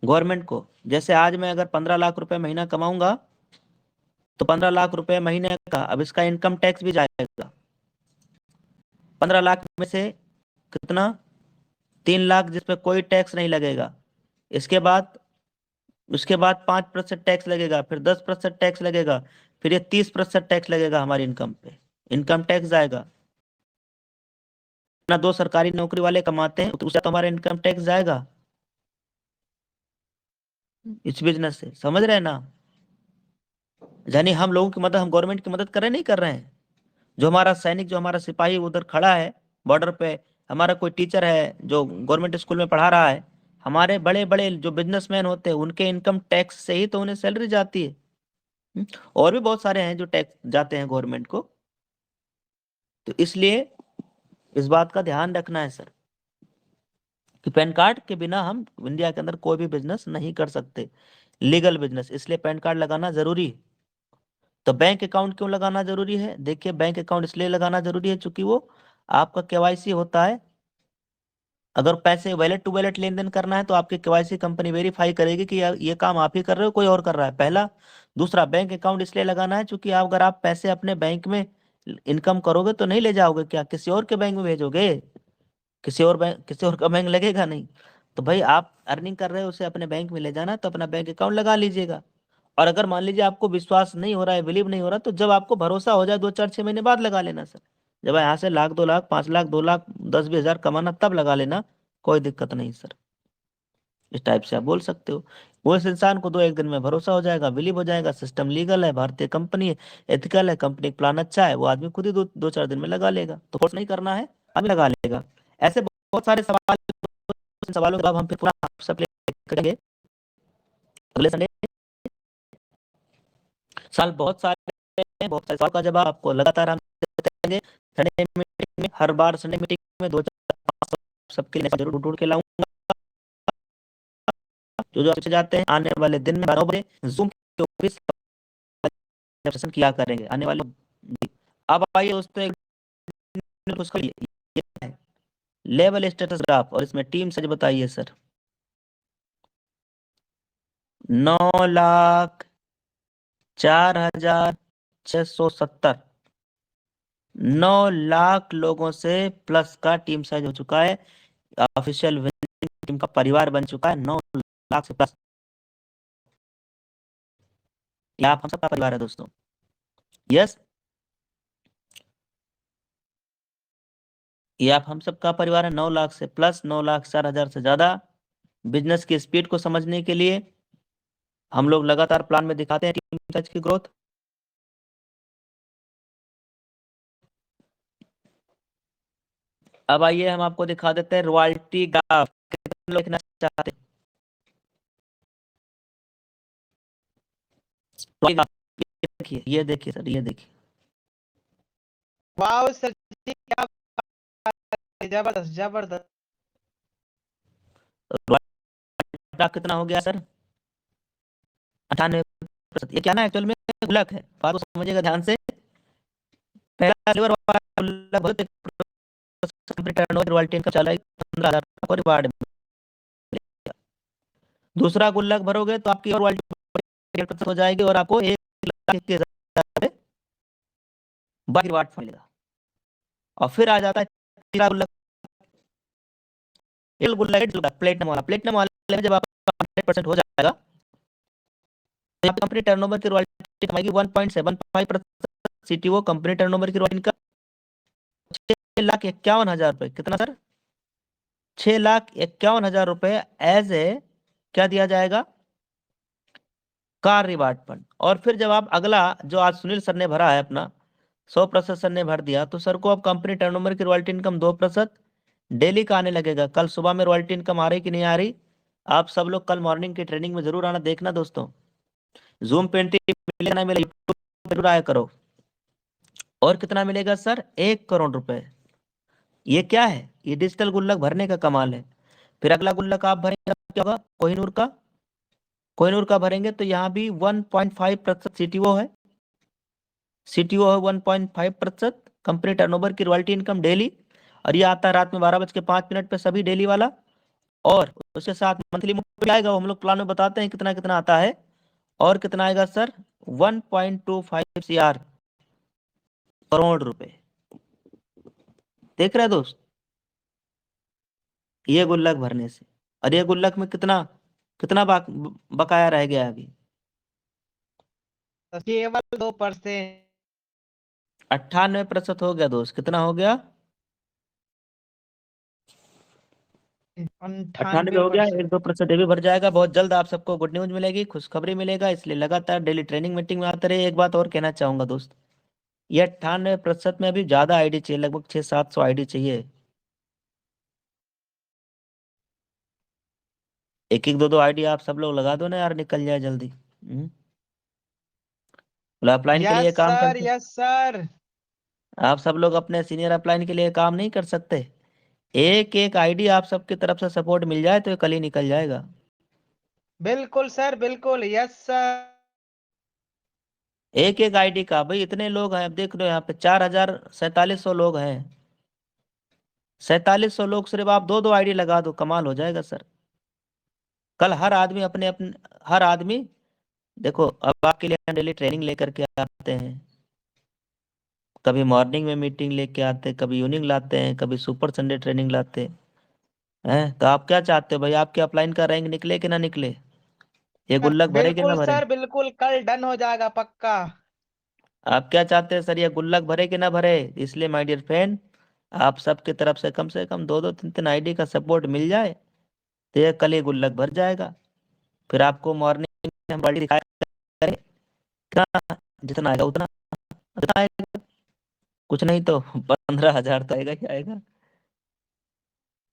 गवर्नमेंट को। जैसे आज मैं अगर 15 लाख रुपए महीना कमाऊंगा तो 15 लाख रुपए महीने का, अब इसका इनकम टैक्स भी जाएगा। 15 लाख में से कितना? 3 लाख जिसपे कोई टैक्स नहीं लगेगा। इसके बाद उसके बाद 5% टैक्स लगेगा, फिर 10% टैक्स लगेगा, फिर ये 30% टैक्स लगेगा हमारी इनकम पे। इनकम टैक्स जाएगा। जितना 2 सरकारी नौकरी वाले कमाते हैं उससे तो हमारा इनकम टैक्स जाएगा इस बिजनेस से, समझ रहे हैं ना। यानी हम लोगों की मदद, हम गवर्नमेंट की मदद कर रहे नहीं कर रहे हैं। जो हमारा सैनिक, जो हमारा सिपाही उधर खड़ा है बॉर्डर पे, हमारा कोई टीचर है जो गवर्नमेंट स्कूल में पढ़ा रहा है, हमारे बड़े बड़े जो बिजनेसमैन होते हैं उनके इनकम टैक्स से ही तो उन्हें सैलरी जाती है। और भी बहुत सारे हैं जो टैक्स जाते हैं गवर्नमेंट को। तो इसलिए इस बात का ध्यान रखना है सर कि पैन कार्ड के बिना हम इंडिया के अंदर कोई भी बिजनेस नहीं कर सकते, लीगल बिजनेस, इसलिए पैन कार्ड लगाना जरूरी है। तो बैंक अकाउंट क्यों लगाना जरूरी है? देखिए, बैंक अकाउंट इसलिए लगाना जरूरी है क्योंकि वो आपका केवाईसी होता है। अगर पैसे वैलेट टू वैलेट लेन देन करना है तो आपके केवाईसी कंपनी वेरीफाई करेगी कि ये काम आप ही कर रहे हो, कोई और कर रहा है, पहला। दूसरा, बैंक अकाउंट इसलिए लगाना है क्योंकि अगर आप पैसे अपने बैंक में इनकम करोगे तो नहीं ले जाओगे, क्या किसी और के बैंक में भेजोगे? किसी और बैंक, किसी और का बैंक लगेगा नहीं। तो भाई आप अर्निंग कर रहे हो, उसे अपने बैंक में ले जाना, तो अपना बैंक अकाउंट लगा लीजिएगा। और अगर मान लीजिए आपको विश्वास नहीं हो रहा है, बिलीव नहीं हो रहा, तो जब आपको भरोसा हो जाए 2 4 6 महीने बाद लगा लेना सर। जब यहाँ से 1 लाख 2 लाख 5 लाख 2 लाख 10 20 हजार कमाना, तब लगा लेना, कोई दिक्कत नहीं सर। इस टाइप से आप बोल सकते हो। वो इस इंसान को 2 1 दिन में भरोसा हो जाएगा, बिलीव हो जाएगा, सिस्टम लीगल है, भारतीय कंपनी है, एथिकल है, कंपनी प्लान अच्छा है, वो आदमी खुद ही 2 4 दिन में लगा लेगा। तो फोर्स नहीं करना है, आदमी लगा लेगा। ऐसे बहुत सारे सवाल, सवालों के जवाब हम फिर पूरा सब करेंगे अगले संडे। साल बहुत सारे हैं, बहुत सारे सवाल का जवाब आपको लगातार हम देंगे संडे मीटिंग में। हर बार संडे मीटिंग में 2 4 5 सबके लिए जरूर ढूंढ के लाऊंगा। जो जो अच्छे जाते हैं, आने वाले दिन में 12 बजे जूम के ऊपर सेशन किया करेंगे आने वाले। अब आइए दोस्तों, उसका ये है लेवल स्टेटस ग्राफ, और इसमें टीम सच बताइए सर। 9,04,670, 9 लाख लोगों से प्लस का टीम साइज हो चुका है। ऑफिशियल विनिंग टीम का परिवार बन चुका है 9 लाख से प्लस। ये आप हम सबका परिवार है दोस्तों। यस, ये आप हम सबका परिवार है। 9 लाख से प्लस, 9,04,000 से ज्यादा। बिजनेस की स्पीड को समझने के लिए हम लोग लगातार प्लान में दिखाते हैं टीम साइज की ग्रोथ। अब आइए हम आपको दिखा देते हैं रॉयल्टी ग्राफ, कितने लोग देखना चाहते हैं royalty graph? ये देखिए, ये देखिए सर, ये देखिए। वाह सर जी, क्या बात है, जबरदस्त जबरदस्त। रॉयल्टी ग्राफ कितना हो गया सर? 98%। ये क्या ना एक्चुअल में गुल्लक है, बात को समझिएगा ध्यान से। पहला लेवर वाला गुल्लक बहुत कंप्लीट टर्नओवर रॉयल्टी इनकम चला है, 15,000 आपको रिवार्ड मिलेगा। दूसरा गुल्लक भरोगे तो आपकी और रॉयल्टी हो जाएगी और आपको 1,21,000 बाकी रिवार्ड मिलेगा। और फिर आ जाता है तीसरा गुल्लक, एक गुल्लक प्लेटिनम वाला। प्लेटिनम वाले में जब आपका 100% हो जाएगा तो यहाँ पे कंपनी टर्नओवर की रॉयल्टी कमाएगी 1.75%। सीटीओ कंपनी टर्नओवर की रॉयल्टी इनकम 6,51,000 रुपए। कितना सर? 6,51,000 रुपए एज ए क्या दिया जाएगा? Car reward fund. और फिर जब आप अगला, जो आज सुनील सर ने भरा है अपना 100% सर ने भर दिया, तो सर को अब कंपनी टर्नओवर की रॉयल्टी इनकम 2% डेली का आने लगेगा। कल सुबह में रॉयल्टी इनकम आ रही कि नहीं आ रही? आप सब लोग कल मॉर्निंग की ट्रेनिंग में जरूर आना, देखना दोस्तों। जूम पे मिलेगा ना, मेरे यूट्यूब पे जरूर आया करो। और कितना मिलेगा सर? 1 करोड़ रुपए। ये क्या है? ये डिजिटल गुल्लक भरने का कमाल है। फिर अगला गुल्लक आप भरेंगे, क्या होगा? कोहिनूर का। कोहिनूर का भरेंगे तो यहाँ भी 1.5% सीटीओ है। सीटीओ है 1.5%, कंपनी टर्नओवर की रॉयल्टी इनकम डेली। और ये आता है रात में 12:05 पे सभी डेली वाला। और उसके साथ मंथली आएगा, वो हम लोग प्लान में बताते हैं कितना कितना आता है। और कितना आएगा सर? 1.25 करोड़ रुपए। देख रहे हैं दोस्त, ये गुल्लक भरने से। और ये गुल्लक में कितना कितना बकाया रह गया है अभी? केवल 2%। 98% हो गया दोस्त। कितना हो गया? 98 हो गया, 98%। 1-2% ये भी भर जाएगा। बहुत जल्द आप सबको गुड न्यूज मिलेगी, खुशखबरी मिलेगा, इसलिए लगातार डेली ट्रेनिंग मीटिंग में आते रहिए। एक बात और कहना चाहूंगा दोस्त, ये 98% में अभी ज्यादा आईडी चाहिए, लगभग 600-700 आईडी चाहिए। एक एक दो दो आईडी आप सब लोग लगा दो ना यार, निकल जाए जल्दी। अपलाइन के लिए यस काम सर, करते, यस सर। आप सब लोग अपने सीनियर अपलाइन के लिए काम नहीं कर सकते? एक एक आईडी आप सबकी तरफ से सपोर्ट मिल जाए तो ये कल ही निकल जाएगा। बिल्कुल सर, बिल्कुल, यस सर। एक एक आईडी का भाई इतने लोग हैं, अब देख लो यहाँ पे 4,4700 लोग हैं। 4700 लोग सिर्फ आप दो दो आईडी लगा दो, कमाल हो जाएगा सर। कल हर आदमी अपने अपने, हर आदमी, देखो अब आपके लिए डेली ट्रेनिंग लेकर के आते हैं। कभी मॉर्निंग में मीटिंग लेके आते हैं, कभी इवनिंग लाते हैं, कभी सुपर संडे ट्रेनिंग लाते हैं। तो आप क्या चाहते हो भाई, आपके अपलाइन का रैंक निकले कि ना निकले? ये गुल्लक भरे कि ना बिल्कुल भरे? सर, बिल्कुल, कल डन हो जाएगा पक्का। आप क्या चाहते हैं सर, ये गुल्लक भरे कि ना भरे? इसलिए माय डियर फ्रेंड, आप सबकी तरफ से कम दो दो तीन तीन आईडी का सपोर्ट मिल जाए तो ये कल ये गुल्लक भर जाएगा। फिर आपको मॉर्निंग में हम पार्टी दिखाया करें, कितना जितना आएगा उतना, उतना आएगा। कुछ नहीं तो 15,000 तो आएगा ही आएगा।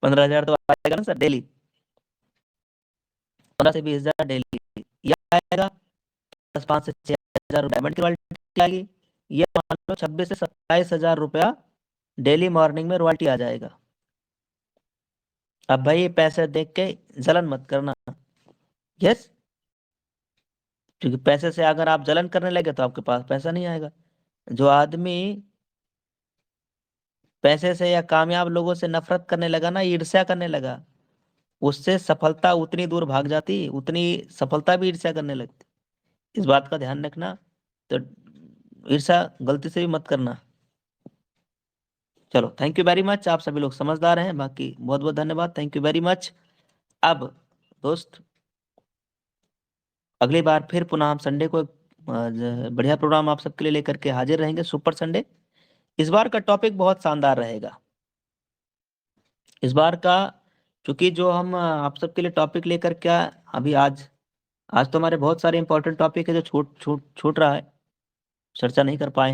15,000 तो आएगा ना सर डेली, 15 से 20,000 डेली ये आएगा। 5 से 6,000 डायमंड की रॉयल्टी आएगी। ये मान लो 26 से 27,000 रुपया डेली मॉर्निंग में रॉयल्टी आ जाएगा। अब भाई ये पैसे देख के जलन मत करना। यस, क्योंकि पैसे से अगर आप जलन करने लगे तो आपके पास पैसा नहीं आएगा। जो आदमी पैसे से या कामयाब लोगों से नफरत करने लगा ना, ईर्ष्या करने लगा, उससे सफलता उतनी दूर भाग जाती, उतनी सफलता भी ईर्ष्या करने लगती। इस बात का ध्यान रखना। तो ईर्ष्या गलती से भी मत करना। चलो, थैंक यू वेरी मच, आप सभी लोग समझदार हैं, बाकी बहुत बहुत धन्यवाद, थैंक यू वेरी मच। अब दोस्त, अगली बार फिर पुनः हम संडे को एक बढ़िया प्रोग्राम आप सबके लिए लेकर के हाजिर रहेंगे, सुपर संडे। इस बार का टॉपिक बहुत शानदार रहेगा। इस बार का, क्योंकि जो हम आप सबके लिए टॉपिक लेकर क्या, अभी आज आज तो हमारे बहुत सारे इंपॉर्टेंट टॉपिक है जो छूट छूट छूट रहा है, चर्चा नहीं कर पाए हैं।